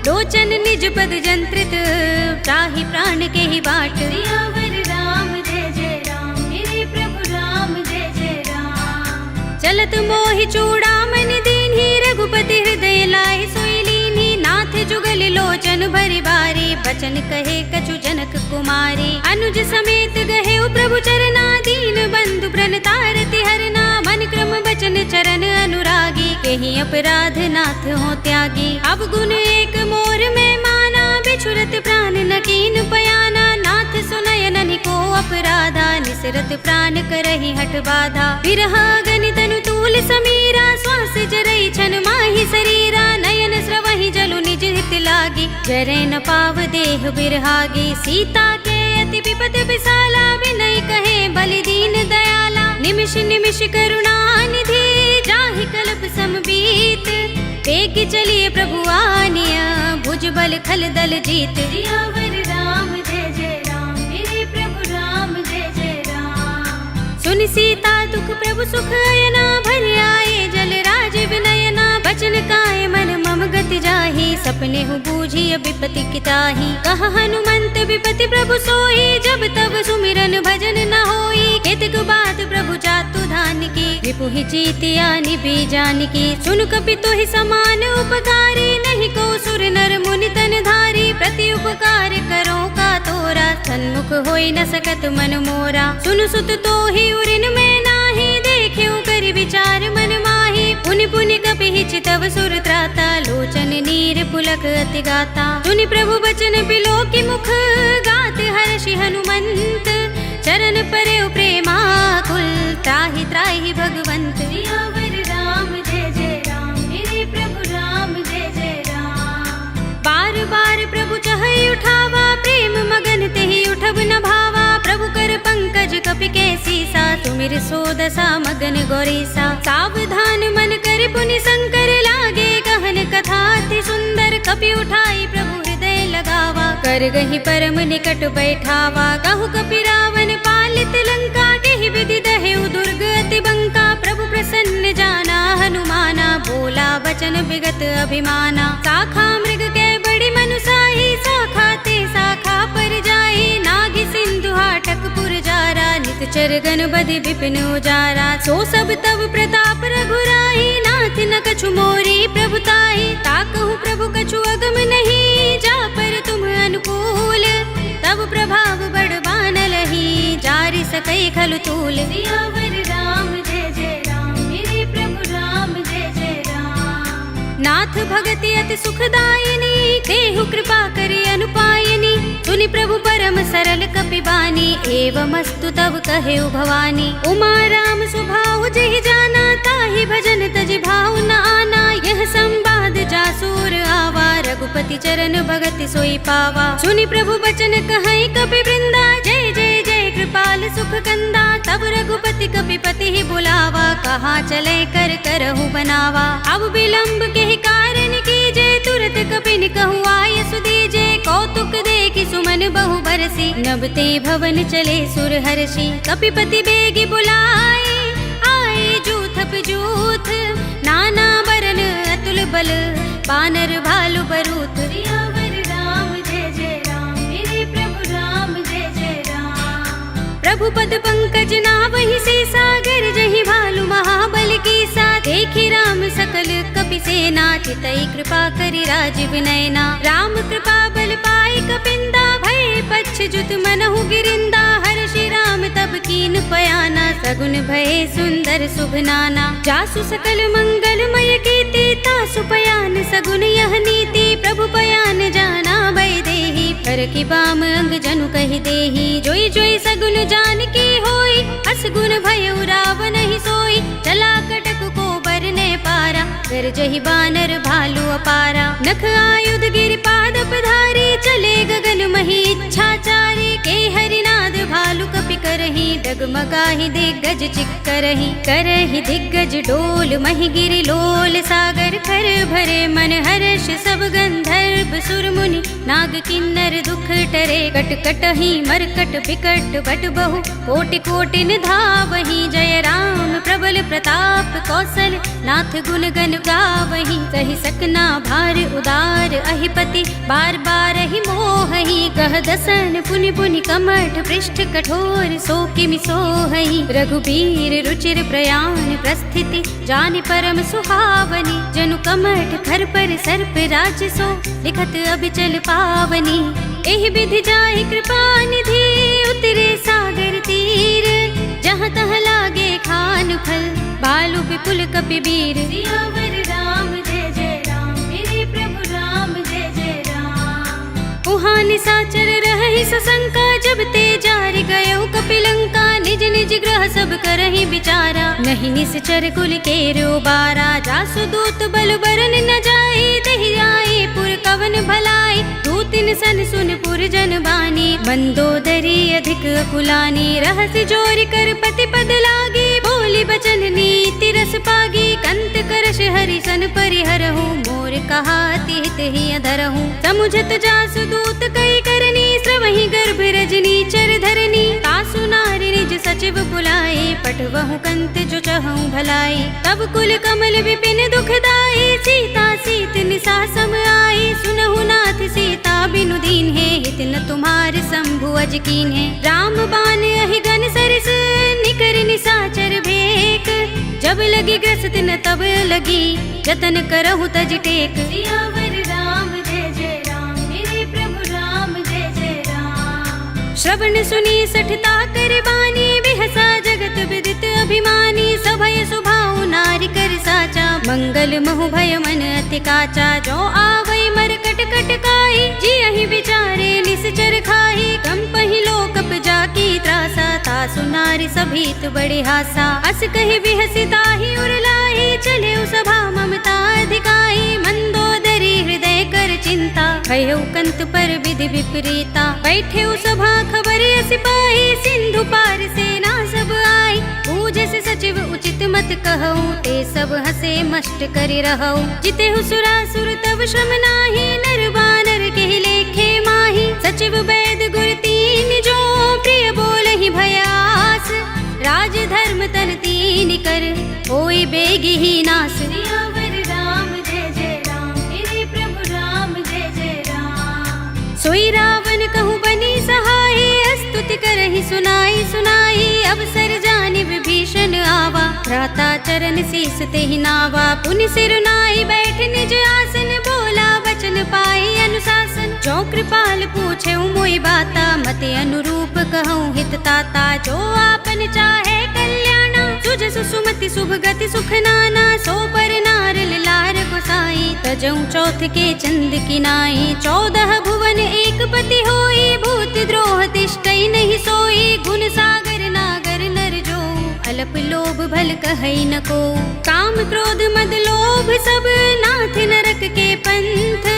[SPEAKER 1] लोचन निज पद जंत्रित, त्राहि प्राण के ही बाट। सियावर राम जय जय राम, मेरे प्रभु राम जय जय राम। चलत मोहि चूड़ामणि दीन्हि, रघुपति हृदय लाहि सोई लीन्हि। नाथ जुगल लोचन भरि बारी, बचन कहे कछु जनक कुमार। मारे। अनुज समेत गहे प्रभु चरना, दीन बंधु प्रणतारति हरना। मन क्रम बचन चरण अनुरागी, केहि अपराध नाथ हो त्यागी। अब गुण एक मोर में माना, बिछुरत प्राण न कीन पयाना। नाथ सुनयन निको अपराधा, निसरत प्राण करहि हठ बाधा। विरह गनि तनु तूल समीरा, श्वास जरई छन माहि शरीरा। नयन स्रवहि जलु निज हित लागी, जरै न पाव देह बिरहागी। सीता के अति विपद विसाला, विनय कहे बलि दीन दयाला। निमिष निमिष करुणा निधि, जाहि कल्प समबीत। वेग चलिए प्रभु आनिया, भुज बल खल दल जीत। सियावर राम जय जय राम, मेरे प्रभु राम जय जय राम। सुनि सीता दुख प्रभु सुख अयना, भर आए जल राज विनयना। बचन काय मन मम गति जाहि, सपने हूँ बूझी विपति किताहि। कहा हनुमंत विपति प्रभु सोई, जब तब सुमिरन भजन न होई। केतक बात प्रभु जातु धान की, रिपु ही जीतिया निबी जान की। सुन कपि तोहि समान उपकारी, नहीं को सुर नर मुनि तन धारी। प्रति उपकार करो का तोरा, सन्मुख होई न सकत मन मोरा। सुन सुत तोहि उरिन में नाही, देख्यो कर विचार मन माही। पुनि पुनि कपि हिचितव सुर त्राता, लोचन नीर पुलक अति गाता। सुनि प्रभु बचन बिलोकि मुख, गात हर्षि हनुमंत। चरण परे प्रेमाकुल, त्राहि त्राहि भगवंत। सियावर राम जय जय राम, मेरे प्रभु राम जय जय राम। बार बार प्रभु चहई उठावा, प्रेम मगन तेहि उठब न भावा। प्रभु कर पंकज कपि के सीसा, तुमिर सो दशा मगन गौरीसा। सावधान मन कर पुनि शंकर, लागे गहन कथा अति सुंदर। कपि उठाई प्रभु हृदय लगावा, कर गहि परम निकट बैठावा। कहु कपि रावण पालित लंका, केहि विधि दहेउ दुर्ग अति बंका। प्रभु प्रसन्न जाना हनुमाना, बोला बचन विगत अभिमाना। शाखा मृग के बड़ी मनुसाही, शाखा ते शाखा पर जाई। नागि सिंधु हाटक पुर जारा, नित चरगन बधि विपिन उजारा। सो सब तब प्रताप रघुराई, नाथ न कछु मोरी प्रभुताई। ताकहु प्रभु कछु अगम नहीं, जा पर तुम अनुकूल। तब प्रभाव बड़ बानलहि, जारि सकई खलु तूल। सियावर राम जय जय राम, मेरे प्रभु राम जय जय राम। नाथ भगति अति सुखदायिनी, देहु कृपा करि अनुपायिनी। सुनि प्रभु परम सरल कपि बानी, एवमस्तु तब कहेउ भवानी। उमा राम सुभाउ जहि जाना, ताहि भजन तजि भाउ न आना। यह संवाद जासूर आवा, रघुपति चरण भगति सोई पावा। सुनि प्रभु बचन कहई कपि वृंदा, जय जय जय कृपाल सुख कंदा। तब रघुपति कपि पति ही बुलावा, कहाँ चले कर करहु बनावा। अब विलंब के कारण कीजे, तुरत कपिन कहु आय सुदीजे। कौतुक देखि सुमन बहु बरसी, नबते भवन चले सुर हर्षि। कपिपति बेगी बुलाए, आए जूथप जूथ। नाना बरन अतुल बल, बानर भालु बरूथ। सियावर राम जय जय राम, मेरे प्रभु राम जय जय राम। प्रभु पद पंकज नावहि सीसा, गर जहि भालु महाबल कीसा। देखि राम सकल कपि सेना, चितई कृपा करि राजीव नयना। राम कृपा बल पाई कपिंदा, भय पच्छ जुत मनहु गिरिंदा। हर्षि राम तब कीन पयाना, सगुन भय सुंदर शुभ नाना। जासु सकल मंगलमय कीर्ति, तासु पयान सगुन यह नीति। प्रभु पयान जाना भय देहि, कर की बाम अंग जनु कहि देहि। जोई जोई सगुन जान की होई, अस गुण भय रावण ही सोई। चला कटक को बरने पारा, कर जहि बानर भालु अपारा। नख आयुध गिर पाद पधारी, चले गगन मही इच्छाचारी। के हरिनाद भालु कपि करहि, डगमगाहि दिग्गज चिक्करहि। करहि दिग्गज डोल महि गिरि लोल, सागर खर भरे मन हर्ष। सब गंधर्व सुर मुनि, नाग किन्नर दुख टरे। कट कटहि मरकट बिकट बट बहु, कोटि कोटि धावहि। जय राम प्रबल प्रताप कौशल, नाथ गुण गण गावहि। सहि सकना भार उदार अहिपति, बार बार ही मोहहि। कह दसन पुनि पुनि कमठ, पृष्ठ कठोर सो किमि सोहहि। रघुबीर रुचिर प्रयाण प्रस्थिति, जानि परम सुहावनी। जनु कमठ खर पर सर्प राज सो, लिखत अबिचल पावनी। एहि विधि जाहि कृपा निधि उतरे सागर तीर जहाँ तहाँ लागे खान फल बालु विपुल कपिबीर। सियावर राम जय जय राम मेरे प्रभु राम जय जय राम। उहाँ निशाचर रहहि सशंका जब ते जारि गयो कपिलंका निज निज ग्रह सब करहि विचारा नहीं निश्चर कुल केरो बारा। जासु दूत बल बरन न जाए दहि आए पुर कवन भलाई दूतिन सन सुन पुर जन बानी मंदोदरी अधिक कुलानी। रहस्य जोर कर पति पद लागी बोली बचन नीति रस पागी कंत करश हरि सन परिहरहु मोर कहा तिहित ही अधरहु। समुझत जासु दूत कई करनी श्रवहि गर्भ रजनी चर धरनी तासु नारी निज सचिव बुलाए पठवहु कंत जो चहु भलाई। तब कुल कमल विपिन दुखदाई सीता सीत निसा सम आई सुनहु नाथ सीता बिनु दीन है हित न तुम्हार शंभु अज कीन है। राम बान अहि गन सरस निकर निसाचर भेक जब लगी ग्रस्त न तब लगी जतन करहु तज टेक। सियावर राम जय जय राम मेरे प्रभु राम जय जय राम। श्रवण सुनी सठता कर बानी बिहसा जगत विदित अभिमानी सभय सुभाऊ नारी कर साचा मंगल महु भय मन अति काचा। जो आवै मर कट कट काई जी अहि विचारे निश्चर खाई कंपहि लोकप जाकी त्रासा तासु नारी सभीत बड़े हासा। अस कहि बिहसि ताहि उरलाई चले सभा ममता अधिकाई मंदोदरी हृदय कर चिंता भयउ कंत पर विधि विपरीता। बैठे सभा खबर सिपाही सिंधु पार सेना सब आई पूजे से सचिव उचित मत कहूँ ते सब हसे मष्ट करि रहूँ। जिते सुरासुर तब श्रम नाही नर बानर के लेखे माही सचिव वैद गुर तीन जो प्रिय बोलहि भयास राज धर्म तन तीन कर होई बेगी ही नास। सियावर राम जय जय राम मेरे प्रभु राम जय जय राम। सोई रावण कहूँ बनी सहाय स्तुति करहि सुनाई सुनाई अवसर जानि विभीषण आवा भ्राता चरण शीस तेहि नावा। पुनि सिर नाई बैठ निज आसन बोला वचन पाई अनुशासन। जो कृपाल पूछे मोई बाता मते अनुरूप कहूँ हित ताता। जो आपन चाहे कल्याणा सुजसु सुमति शुभ गति सुख नाना सो पर नार लार गोसाई तजऊ चौथ के चंद किनाई। 14 भुवन एक पति होई भूत द्रोह तिष्ठई नहीं सोई गुण सागर नागर नर जो अल्प लोभ भल कहई न को। काम क्रोध मद लोभ सब नाथ नरक के पंथ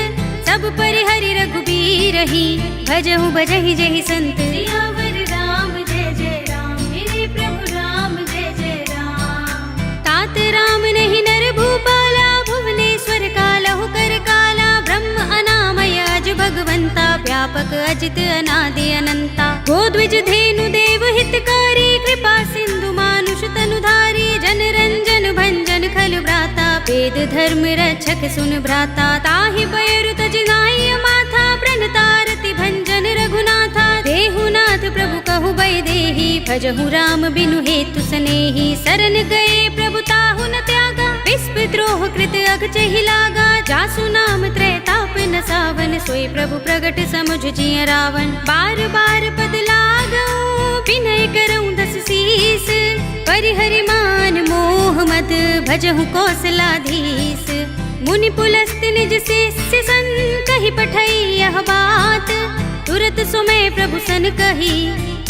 [SPEAKER 1] सब परिहरि रघुबीर ही भजहु भजहि जहि संत। सियावर राम जय जय राम मेरे प्रभु राम जय जय राम। तात राम नहीं नर भूपाला भुवनेश्वर कालहु कर काला ब्रह्म अनामय अज भगवंता व्यापक अजित अनादि अनंता। गोद्विज धेनु देव हितकारी कृपा सिंधु मानुष तनुधारी जन रंजन भंजन खल भ्राता वेद धर्म रक्षक सुन भ्राता। ताहि बयरु तज नाई माथा प्रणतारति भंजन रघुनाथा देहुनाथ प्रभु कहु बै देहि भजहु राम बिनु हेतु सनेहि। शरण गए प्रभु ताहु न त्यागा विस्प द्रोह कृत अघचहि लागा। जासु नाम त्रैताप न सावन सोई प्रभु प्रगट समुझ जिय रावण। बार बार पद लागऊ विनय करऊँ 10 शीस परिहरि मान मोह मद भजहु कौशलाधीश। मुनि पुलस्त निज शिष्य सन कहि पठई यह बात तुरत सुमय प्रभु सन कही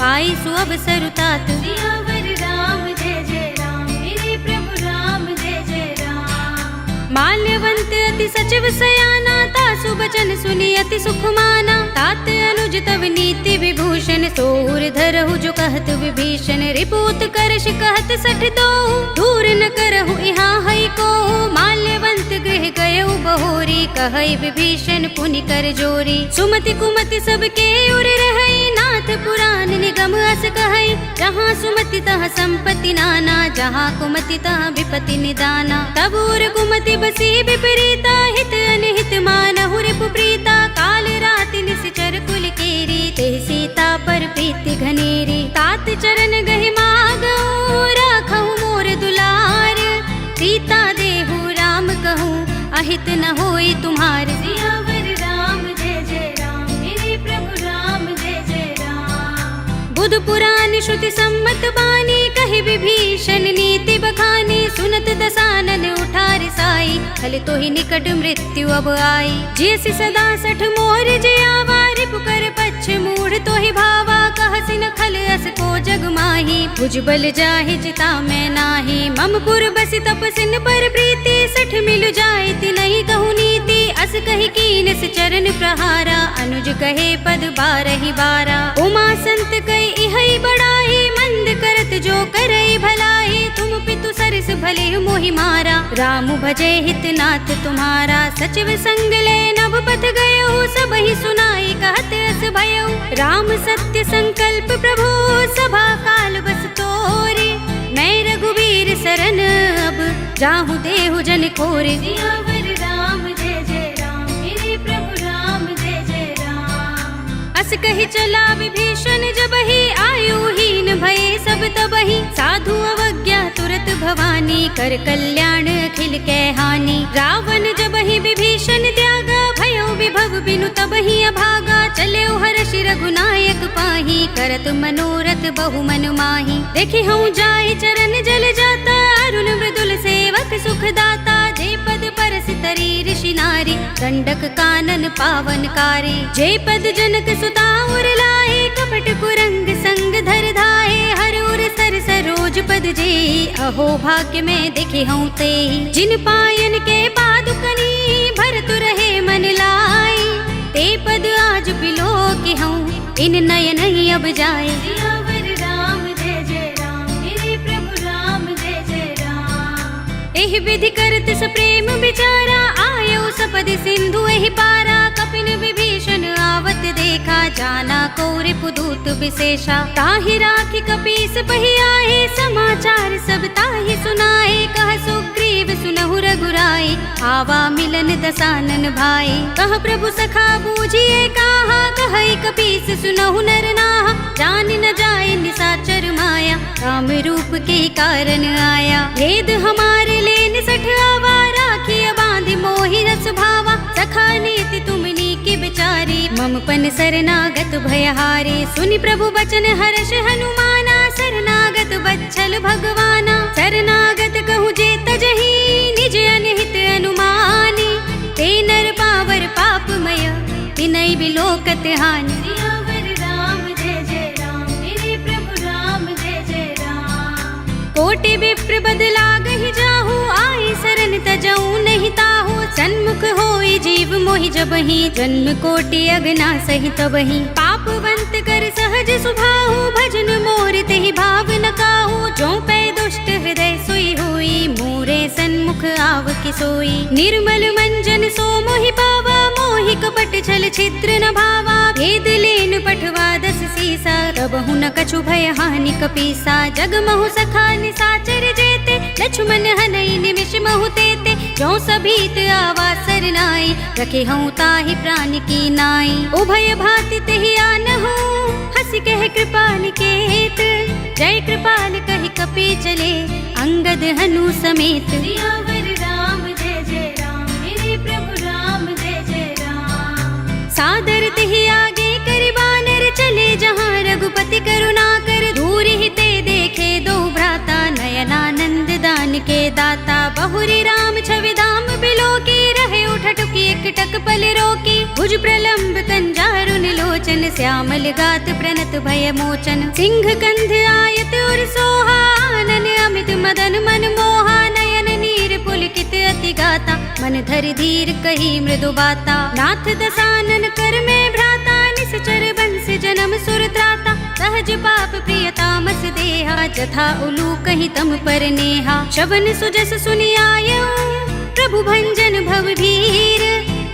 [SPEAKER 1] पाई सु अवसर तात। सियावर राम जय जय राम मेरे प्रभु राम जय जय राम। माल्यवंत अति सचिव सयाना तासु बचन सुनि अति सुख माना। तात अनुज तव नीति विभूषण सोर धरहु जो कहत विभीषण। रिपुत करश कहत सठ दो दूर न करहु इहाँ हई को। माल्यवंत गृह गयउ बहोरी कहई विभीषण पुनि कर जोरी। सुमति कुमति सबके उर रहई नाथ पुराण निगम अस कहई। जहाँ सुमति तहाँ संपत्ति नाना जहाँ कुमति तहाँ विपत्ति निदाना। तब उर कुमति बसी विपरीता हित अनहित मानहु रिपु प्रीता। काल राति निश्चर कुल केरी तेहि सीता पर प्रीति घनेरी। तात चरण गहि मागऊ राखहु मोर दुलार सीता देहु राम कहूँ अहित न होई तुम्हार। सियावर राम जय जय राम मेरे प्रभु बुध पुराण श्रुति सम्मत बानी, कहि विभीषण नीति बखानी। सुनत दसानन उठार साई, खल तो ही निकट मृत्यु अब आई। जियसि सदा सठ मोर जयावा, रिपु कर पच्छ मूढ़ तो ही भावा। कहसि न खल अस को जग माही, भुज बल जाहि जिता मैं नाही। मम पुर बसि तपसिन पर प्रीति, सठ मिल जाए तिनहि कहु नीति। अस कहि कीनस चरण प्रहारा, अनुज कहे पद बारहि बारा। उमा संत कई इहै बड़ाई, मंद करत जो करई भलाई। तुम पितु सरस भले मोहि मारा, राम भजे हित नाथ तुम्हारा। सचिव संग ले नभ पथ गयो, सबहि सुनाई कहत अस भयो। राम सत्य संकल्प प्रभु, सभा काल बस तोरे। मैं रघुबीर सरन अब, जाहु देहु जन कोरे। सियावर राम जय जय राम, मेरे प्रभु राम जय जय राम। अस कहि चला विभीषण जबहि, आयुहीन भये सब तबहि। साधु अवज्ञा तुरत भवानी, कर कल्याण अखिल कै हानि। रावण जबहि विभीषण त्यागा, भयो विभव बिनु तबहि अभागा। चले हर्षि रघुनायक पाही, करत मनोरथ बहु मन माही। देखि हूँ जाय चरण जल जाता, अरुण मृदुल सेवक सुख दाता। जे पद परस तरी ऋषि नारी, दंडक कानन पावन कारी। जे पद जनक सुता उर लाए, कपट कुरंग संग धर धाये। हर उर सर सरोज पद जे, अहो भाग्य में देखे हूँ ते। जिन पायन के पादुकनी, भरत रहे मन लाई। ते पद आज बिलो के हूँ, इन नयन ही अब जाए। सियावर राम जय जय राम, मेरे प्रभु राम जय जय राम। एहि विधि करत सप्रेम विचारा, आयो सपद सिंधु एहि पारा। कपिन विभीषण आवत देखा, जाना कौरि पुदूत विशेषा। ताहि राखि कपीस पहि आए, समाचार सब ताहि सुनाए। कह सुग्रीव सुनहु रघुराई, आवा मिलन दसानन भाई। कह प्रभु सखा बूझिए काहा, कहई कपीस सुनहु नर नाहा। जान न जाए निसाचर माया, राम रूप के कारण आया। भेद हमारे लेन सठ आवा, राखिय बांधि मोहि रस भावा। सखा नीति तुमनी के बिचारी, मम पन शरणागत भयहारी। सुनि प्रभु बचन हर्ष हनुमाना, शरणागत बच्छल भगवाना। शरणागत कहूँ जे तजहि, निज अनहित अनुमानी। ते नर पावर पापमय, तिनहि बिलोकत हानि। सियावर राम जय जय राम, मेरे प्रभु राम जय जय राम। कोटि विप्र बदला गहि जाहु, आई शरण तजऊ नहीं ताहु। सन्मुख होई जीव मोहि जबहि, जन्म कोटि अगना सहि तबहि। पापवंत कर सहज सुभाहु, भजन मोर तेहि भाव न काहू। जो पै दुष्ट हृदय सोई होई, मोरे सन्मुख आव कि सोई। निर्मल मंजन सो मोहि पावा, मोहि कपट छल छिद्र न भावा। भेद लेन पठवा दस सीसा, तबहु न कछु भय हानि कपीसा। जगमहु सखा निसाचर जेते, लक्ष्मण हनई निमिष महु तेते। जो सभीत आवा सरनाई, रखे हूँ ताहि प्राण की नाई। उभय भाति तेहि आनहु, हंसी कह कृपाल केत। जय कृपाल कहि कपि चले, अंगद हनु समेत। सियावर राम जय जय राम, मेरे प्रभु राम जय जय राम। सादर तेहि आगे करि बानर, चले जहाँ रघुपति करुणा कर। दूर ही ते देखे दो भ्राता, नयनानंद दान के दाता। बहुरी राम छवि धाम बिलो की, रहे उठटुकी एकटक पल रोकी। भुज प्रलंब कंजारुन लोचन, श्यामल गात प्रणत भय मोचन। सिंह कंध आयत उर सोहा, आनन अमित मदन मन मोहा। नयन नीर पुलकित अति गाता, मन धरि धीर कही मृदु बाता। नाथ दसानन कर में भ्राता, निश्चर बंस जन्म सुर त्राता। सहज पाप प्रिय तामस देहा, जथा उलू कहीं तम पर नेहा। शवन सुजस सुनि आयऊ, प्रभु भंजन भव भीर।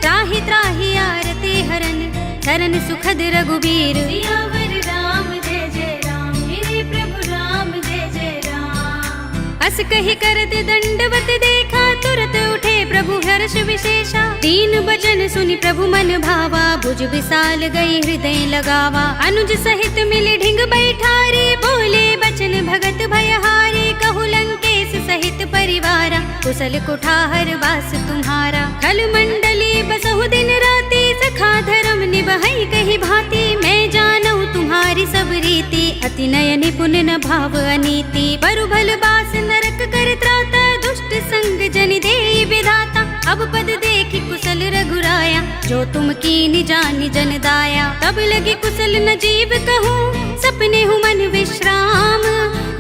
[SPEAKER 1] त्राहि त्राहि आरती हरन, शरण सुखद रघुबीर। सियावर राम जय जय राम, मेरे प्रभु राम जय जय राम। अस कहि करत दंडवत देखा, तुरत उठे प्रभु हर्ष विशेषा। दीन बचन सुनि प्रभु मन भावा, भुज विशाल गई हृदय लगावा। अनुज सहित मिल ढिंग बैठारे, बोले बचन भगत भयहारे। कहु लंकेश सहित परिवारा, कुशल कुठार वास तुम्हारा। खल मंडली बसहु दिन राति, सखा धर्म निभई कही भांति। मैं जानऊ तुम्हारी सब रीति, अति नय निपुण न भाव अनीति। बरु भल बास नरक कर त्राता, दुष्ट संग जन देई विधाता। अब पद देखी कुशल रघुराया, जो तुम कीन जानि जन दाया। तब लगी कुशल न जीव कहूँ, सपने हूँ मन विश्राम।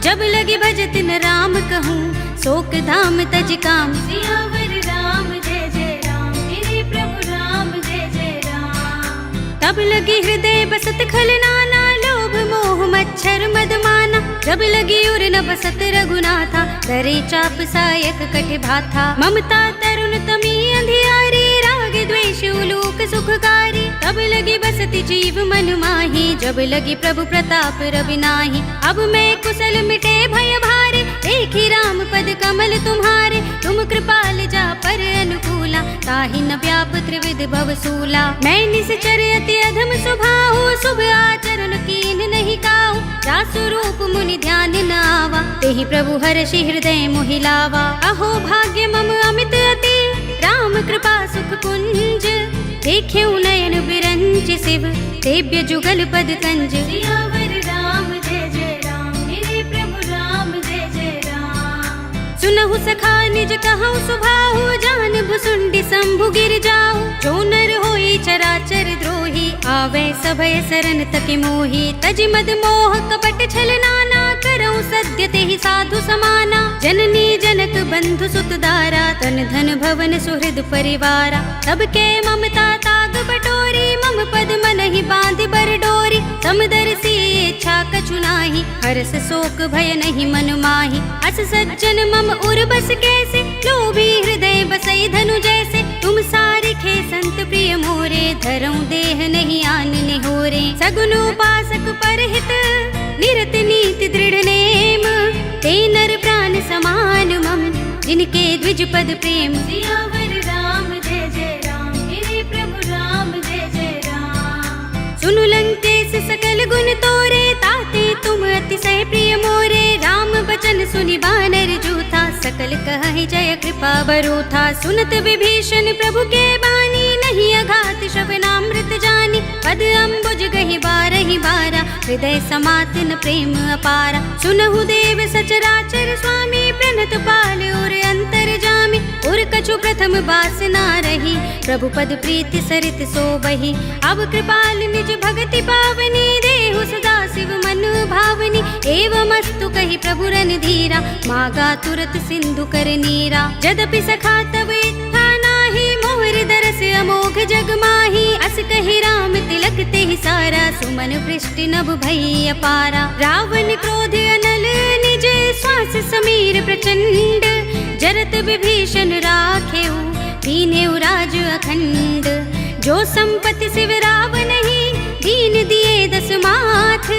[SPEAKER 1] जब लगी भजत न राम कहूँ, शोक धाम तज काम। सियावर राम जय जय राम, मेरे प्रभु राम जय जय राम। तब लगी हृदय बसत खल नाना, लोभ मोह मच्छर मद माना। जब लगी उर न बसत रघुनाथा, करे चाप सायक कट भाथा। ममता तरुण तमी अंधियारी, राग द्वेष उलूक सुखकारी। तब लगी बसती जीव मन माही, जब लगी प्रभु प्रताप रवि नाही। अब मैं कुशल मिटे भय भारे, देखी राम पद कमल तुम्हारे। तुम कृपाल जा पर अनुकूला, ताहि न व्याप त्रिविध भव सूला। मैं निश्चर अति अधम स्वभाव, शुभ आचरण कीन नहीं काहू। जासु रूप मुनि ध्यान न आवा, तेहि प्रभु हर्षि हृदय मोहि लावा। अहो भाग्य मम अमित अति, राम कृपा सुख कुंज। देखे नयन बिरंच शिव, सेव्य जुगल पद कंज। सियावर राम जय जय राम, मेरे प्रभु राम जय जय राम। सुनहु सखा निज कहूँ सुभाहु, जान भुसुंडी शंभु गिर जाऊ। जो नर होई चराचर द्रोही, आवे सभय सरन तक मोही। तज मद मोह कपट छल नाना, करऊँ सद्य तेहि साधु समाना। जननी जनक बंधु सुत दारा, तन धन भवन सुहृद परिवारा। तब के ममता ताग बटोरी, मम पद मन ही बांध बर डोरी। समदर्शी इच्छा कछु नाही, हर्ष शोक भय नहीं मन माही। अस सज्जन मम उर बस कैसे, लोभी हृदय बसई धनु जैसे। तुम सारिखे संत प्रिय मोरे, धरऊँ देह नहीं आनने होरे। सगुन उपासक परहित, निरत नीति दृढ़ नेम। ते नर प्राण समान मम, जिनके द्विज पद प्रेम। सियावर राम जय जय राम, मेरे प्रभु राम जय जय राम। सुनु लंकेश सकल गुण तोरे, ताते तुम अतिशय प्रिय मोरे। राम बचन सुनि बानर जूथा, सकल कहहि जय कृपा बरूथा। सुनत विभीषण प्रभु के बानी, नहीं अघात श्रवणामृत जानी। पद अम्बुज गहि बारहि बारा, हृदय समात न प्रेम अपारा। सुनहु देव सचराचर स्वामी, प्रणत पाल और अंतर जामी। और कछु प्रथम बासना रही, प्रभु पद प्रीति सरित सोबहि। अब कृपाल निज भगति पावनी, देहु सदा शिव मन भावनी। एवमस्तु कहि प्रभु रन धीरा, मागा तुरत सिंधु कर नीरा। यद्यपि सखा तब इत्था नाही, मोहर दरस अमोघ जग माही। अस कहि राम तिलक तेहि सारा, सुमन वृष्टि नभ भई अपारा। रावण क्रोध अनल निज, श्वास समीर प्रचंड। जरत विभीषण राखेउ, दीनेउ राज अखंड। जो संपत्ति शिव रावण ही, दीन दिए दस माथ।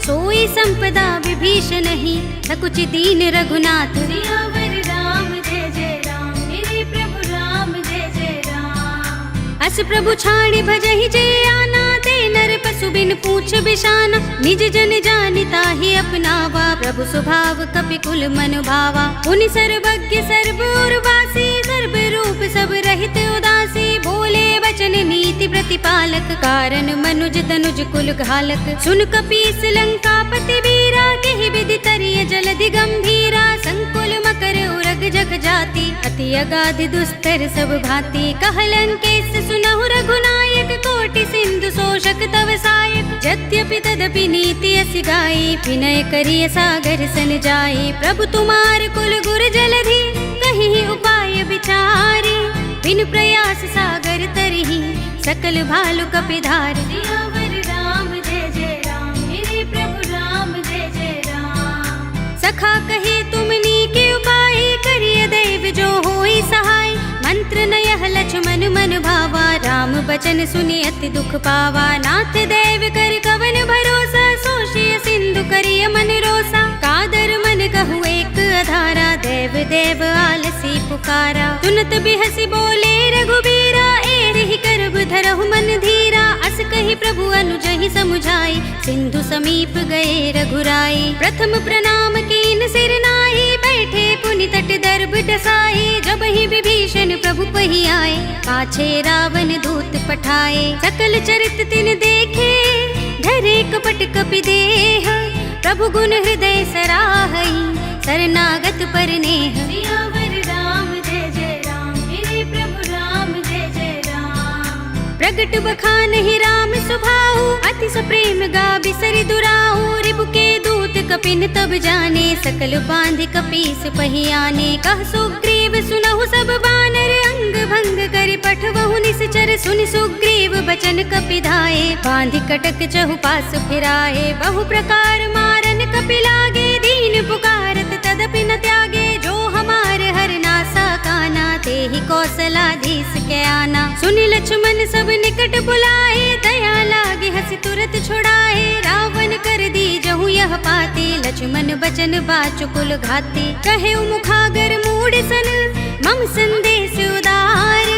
[SPEAKER 1] सोई संपदा विभीषण ही, सकुच दीन रघुनाथ। सियावर राम जय जय राम, मेरे प्रभु राम जय जय राम। अस प्रभु छाड़ भजहि जय आना, ते नर पशु बिन पूछ बिशाना। निज जन जानिता ही अपनावा, प्रभु स्वभाव कपि कुल मन भावा। पुनि सर्वज्ञ सर्व उर्वासी, सर्व रूप सब रहित उदासी। बोले वचन नीति प्रतिपालक, कारण मनुज तनुज कुल घालक। सुन कपीस लंकापति वीरा, केहि विधि तरिय जलधि गंभीरा। संकुल मकर उरग जग जाति, अति अगाध दुस्तर सब भांति। कहलंकेश सुनहु रघुनायक, कोटि सिंधु शोषक तव सायक। यद्यपि तदपि नीति असि गाई, विनय करिय सागर सन जाई। प्रभु तुम्हार कुल गुर जलधि, कहीं उपाय विचारी। बिन प्रयास सागर तरही, सकल भालु कपिधार। सियावर राम जय जय राम, मेरे प्रभु राम जय जय राम। सखा कहे तुमनी के उपाय, करिय देव जो होई सहाय। मंत्र न यह लक्ष्मण मन भावा, राम बचन सुनि अति दुख पावा। नाथ देव कर कवन भरोसा, सोषिय सिंधु करिय मन रोसा। कादर मन कहु एक अधारा, देव देव आलसी पुकारा। सुनत बिहसी बोले रघुबीरा, एहि करब धरहु मन धीरा। अस कहि प्रभु अनुजहि समुझाई, सिंधु समीप गए रघुराई। प्रथम प्रणाम कीन सिर नाहि, बैठे पुनि तट दर्भ डसाई। जब ही विभीषण प्रभु पहि आए, पाछे रावण दूत पठाए। सकल चरित तिन देखे, धरे कपट कपि देह। प्रभु गुण हृदय सराहई, शरणागत पर नेह। सियावर राम जय जय राम, मेरे प्रभु राम जय जय राम। प्रगट बखानहि राम सुभाऊ, अति सप्रेम गा बिसरि दुराऊ। रिपु के दूत कपिन तब जाने, सकल बांध कपीस पहियाने। कह सुग्रीव सुनहु सब बानर, अंग भंग करि पठवहु निश्चर। सुनि सुग्रीव बचन कपिधाए, बांधि कटक चहुपास फिराए। बहु प्रकार मारन कपि लागे, दीन पुकारत तदपि न त्यागे। जो हमार हर नासा काना, तेहि कौशलाधीश के आना। सुनि लक्ष्मण सब निकट बुलाए, दया लागे हंसी तुरत छुड़ाए। रावण कर दी जहु यह पाते, लक्ष्मण बचन बाचुकुल घाते। कहे मुखागर मूढ़ सन, मम संदेश उदार।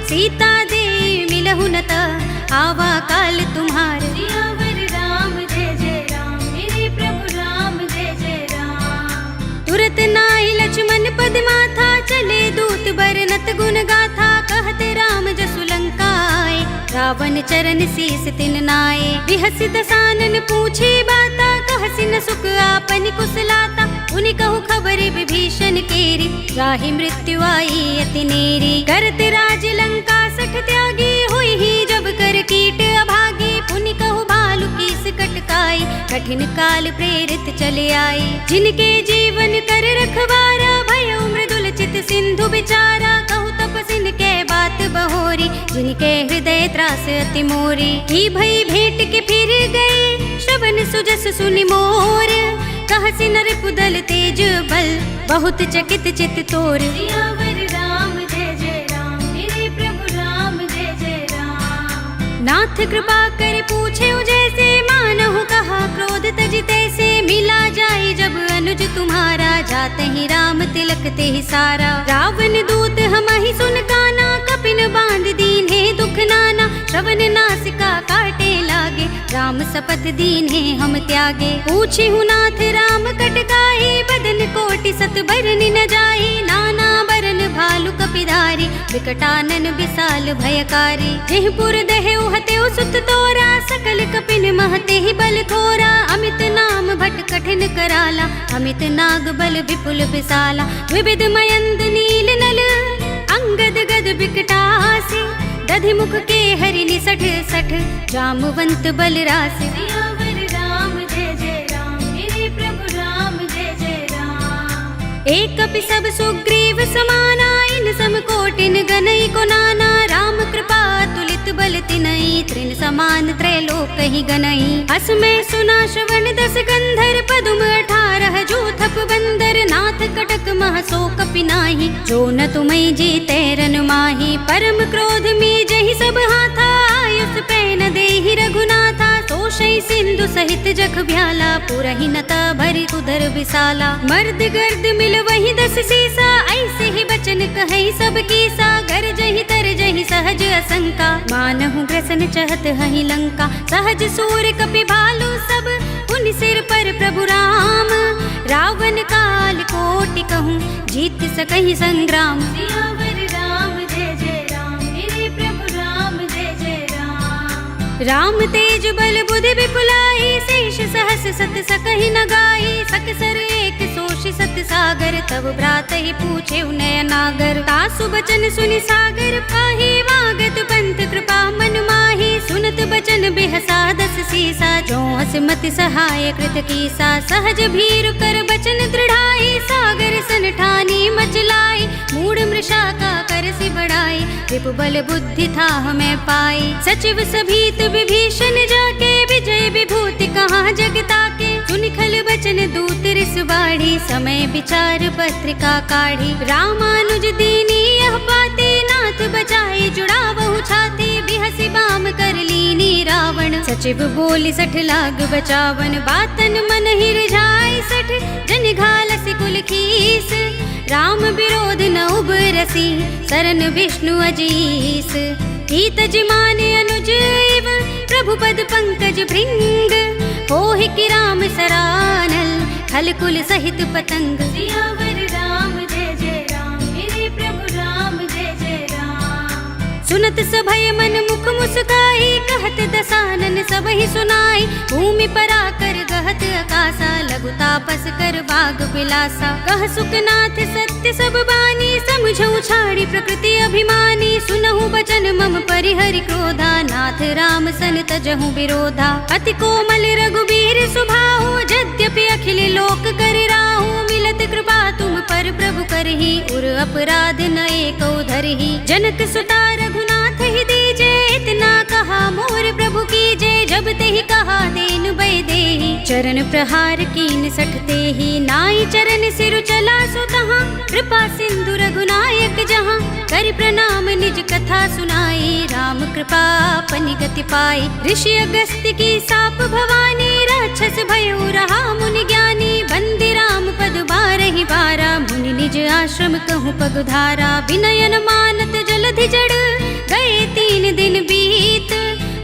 [SPEAKER 1] सीता दे मिलहु न त, आवा काल तुम्हार। सियावर राम जय जय राम, मेरे प्रभु राम जय जय राम। तुरत नाई लक्ष्मण पद माथा, चले दूत बरनत गुण गाथा। कहते राम जसु लंका आए, रावण चरण शीस तिन नाए। बिहसि दसानन पूछे बाता, कहसि न सुख आपन कुशलाता। उनि कहु खबर विभीषण केरी, राहि मृत्यु आई अति नेरी। करत राज लंका सठ त्यागी, हुई ही जब कर कीट अभागी। पुनि कहु भालु कीस कटकाई, कठिन काल प्रेरित चले आई। जिनके जीवन कर रखवारा, भयो मृदुल चित सिंधु विचारा। कहु तपसिन के बात बहोरी, जिनके हृदय त्रास अति मोरी। ही भई भेंट के फिर गए, श्रवण सुजस सुनि मोर। कहसि नर पुदल तेज बल, बहुत चकित चित तोर। सियावर राम जय जय राम, मेरे प्रभु राम जय जय राम। नाथ कृपा कर पूछे जैसे, मानहु कहा क्रोध तज तैसे। मिला जाए जब अनुज तुम्हारा, जाते ही राम तिलक ते ही सारा। रावण दूत हम ही सुन काना, कपिन बांध दीन्हे दुख नाना। श्रवण नासिका काटे लागे, राम शपथ दीन्हे हम त्यागे। पूछे हूँ नाथ राम कटकाई, बदन कोटि सत बरन न जाई। नाना बरन भालु कपिधारी, विकटानन विशाल भयकारी। जेहपुर दहेउ हतेउ सुत तोरा, सकल कपिन महते ही बल थोरा। अमित नाम भट कठिन कराला, अमित नाग बल विपुल विशाला। विविध मयंद नील नल, अंगद गद विकटासी। दधि मुख के हरि निसठ सठ, जामवंत बल रासि। सियावर राम जय जय राम, मेरे प्रभु राम जय जय राम। एक कपि सब सुग्रीव समाना, इन सम कोटिन गनई को नाना। राम कृपा तुलित बल तिनई, तृण समान त्रैलोक ही गनई। अस में सुना श्रवण दस गंधर, पदुम 18 जूथप बंदर। नाथ कटक मह सो कपि नाही, जो न तुम्हें जीते रन माही। परम क्रोध में जहि सब हाथा, आयुष पैन देहि रघुनाथा। तोषई सिंधु सहित जख भ्याला, पुरहि नता भरि उदर विशाला। मर्द गर्द मिल वही 10 सीसा, ऐसे ही बचन कहई सब कीसा। गर जहि तर जहि सहज असंका, मानहु ग्रसन चहत हहि लंका। सहज सूर कपि भालु सब, उन सिर पर प्रभु राम। रावण काल कोटि कहूँ, जीत सकहि संग्राम। सियावर राम जय जय राम, मेरे प्रभु राम जय जय राम। राम तेज बल बुद्धि विपुलाई, शेष सहस सत सकहि न गाई। सकसर एक सोषि सत सागर, तब भ्रात ही पूछे नयनागर। तासु बचन सुनि सागर पाही, वागत पंथ कृपा मन माही। सुनत बचन बिहसा 10 सीसा, जो हसमति सहाय कृत कीसा। सहज भीरु कर बचन दृढ़ाई, सागर सन ठानी मचलाई। मूढ़ मृषा का कर सि बढ़ाई, रिपु बल बुद्धि था हमें पाई। सचिव सभीत विभीषण जाके, विजय विभूति कहाँ जगता के। सुनि खल बचन दूत रिस बाढ़ी, समय विचार पत्रिका काढ़ी। रामानुज दीनी यह पाते, नाथ बचाए जुड़ावहु छाती। बिहसि बाम कर लीनी रावण, सचिव बोली 60 लाग बचावन। बातन मन ही रिझाई 60, जन घालसि कुल खीस। राम विरोध न उबरसी, शरण विष्णु अजीस। हीत जिमाने अनुज इव, प्रभु पद पंकज भृंग। होहि कि राम सरानल, खल कुल सहित पतंग। सियावर राम जय जय राम, मेरे प्रभु राम जय जय राम। सुनत सभय मन मुख मुस मुस्काई, कहत दसानन सब ही सुनाई। भूमि पर आकर गहत आकाशा, लघु तापस कर बाग बिलासा। कह सुखनाथ सत्य सब बानी, समझऊ छाड़ी प्रकृति अभिमानी। सुनहु बचन मम परिहरि क्रोधा, नाथ राम सन तजहु विरोधा। अति कोमल रघुबीर सुभाहु, यद्यपि अखिल लोक कर राहु। मिलत कृपा तुम पर प्रभु करही, उर अपराध न एको धरही। जनक सुता रघुनाथ ही दीजे, इतना कहा मोर प्रभु कीजे। जब तेहि कहा देन बै देहि, चरण प्रहार कीन सठते ही। नाई चरण सिरु चला सो तहाँ, कृपा सिंधु रघुनायक जहाँ। कर प्रणाम निज कथा सुनाई, राम कृपा अपनी गति पाई। ऋषि अगस्त्य की साप भवानी, राक्षस भयउ रहा मुनि ज्ञानी। बंदी राम पद बारहि बारा, मुनि निज आश्रम कहूँ पगुधारा। विनयन मानत जलधि जड़, गए 3 दिन बीत।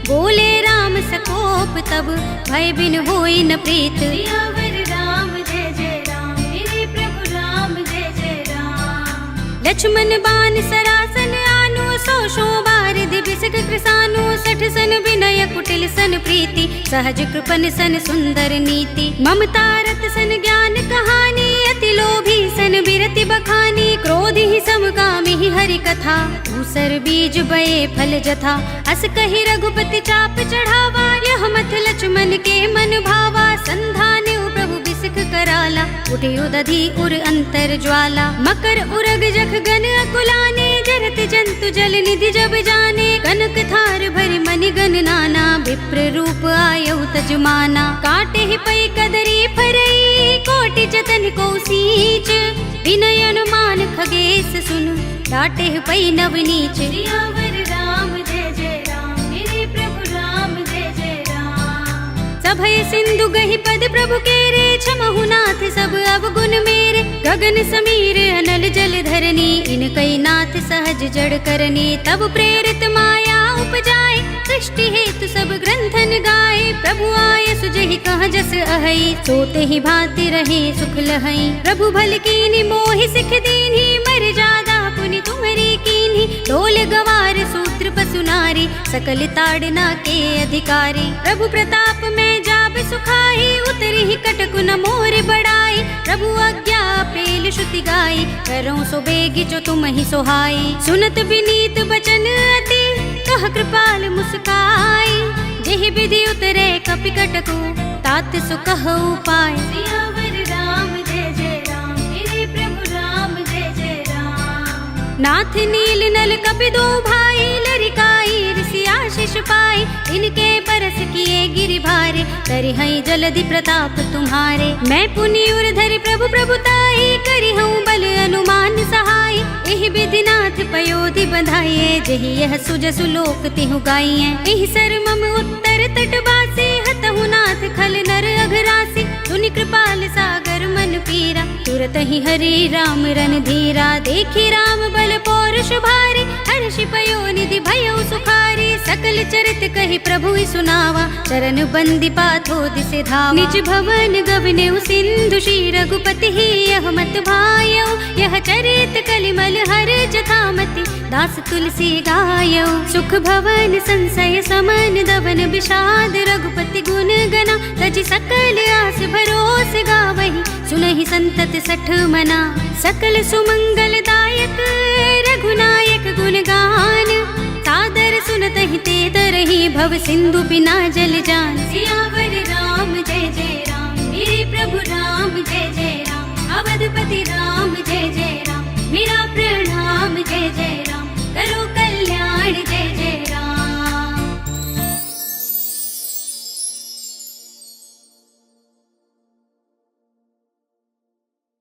[SPEAKER 1] बोले राम सकोप तब, भय बिन होई न प्रीत। सियावर राम जय जय राम, मेरे प्रभु राम जय जय राम। लक्ष्मण बान सरासन आनो, 100 बार दिबिसक कृसानो। 60 सन विनय कुटिल सन प्रीति, सहज कृपन सन सुंदर नीति। ममता रत सन ज्ञान कहानी, अति लोभी सन बिरति बखानी। क्रोध ही समकामी ही हरि कथा, दूसर बीज बये फल जथा। अस कहि रघुपति चाप चढ़ावा, यह मत लक्ष्मण के मन भावा। संधाने प्रभु बिसक कराला, उठे उदधि उर अंतर ज्वाला। मकर उरग जख गन अकुलाने, जरत जंतु जल निधि जब जाने। कनक थार भरि मनि गन नाना, विप्र रूप आयौ तजमाना। काटे ही पै कदरी फरई, कोटि जतन को सींच। विनय अनुमान खगेश सुन, डाटे ही पै नवनीच। सियावर राम जय जय राम, मेरे प्रभु राम जय जय राम। सभय सिंधु गहि पद प्रभु केरे, क्षमहु नाथ सब अवगुण मेरे। गगन समीर अनल जल धरनी, इनकई नाथ सहज जड़ करनी। तब प्रेरित माया उपजाए, सृष्टि हेतु सब ग्रंथन गाए। प्रभु आय सुजहि कह जस अहै, सोते ही भांति रहे सुख लहै। प्रभु भल कीनी मोहि सिख दीन्ही, मर जादा पुनि तुम्हरी कीन्ही। ढोल गवार सूत्र पसु नारी, सकल ताड़ना के अधिकारी। प्रभु प्रताप में जाब सुखाई, उतरी ही कटकु न मोर बड़ाई। प्रभु आज्ञा पेल श्रुति गाई, करो सो बेगी जो तुम ही सोहाई। सुनत विनीत बचन अति, कह कृपाल मुस्काई। जेहि विधि उतरे कपि कटकु, तात सो कहु पाय। सियावर राम जय जय राम, मेरे प्रभु राम जय जय राम। नाथ नील नल कपि दो भाई, लरिकाई ऋषि आशीष पाई। इनके परस किए गिरि भारे, करिहई जलधि प्रताप तुम्हारे। मैं पुनि उर धरि प्रभु प्रभुताई, करिहऊँ बल अनुमान सहाय। एहि विधि नाथ पयोधि बंधाइए, जेहि यह सुजसु लोक तिहु गाइए। एहि सर मम उत्तर तट बासी, हतहु नाथ खल नर अघरासी। सुनि कृपाल सागर मन पीरा, तुरत ही हरि राम रन धीरा। देखी राम बल पौरुष भारी, हर्षि पयो निधि भयो सुखारी। सकल चरित कहि प्रभु सुनावा, चरण बंदी पाथो दिसे धावा। निज भवन गवनेउ सिंधु श्री रघुपति ही, यह मत भायौ। यह चरित कलिमल हर जथामति, दास तुलसी गायौ। सुख भवन संशय समन, दवन विषाद रघुपति गुण गना। तजि सकल आस भरोस गावहि, सुनहि संतत सठ मना। सकल सुमंगल दायक रघुनायक गुण गान। सादर सुनतहि ते तरहि, भव सिंधु बिना जल जान। सियावर राम जय जय राम, मेरे प्रभु राम जय जय राम। अवधपति राम जय जय राम, मेरा प्रणाम जय जय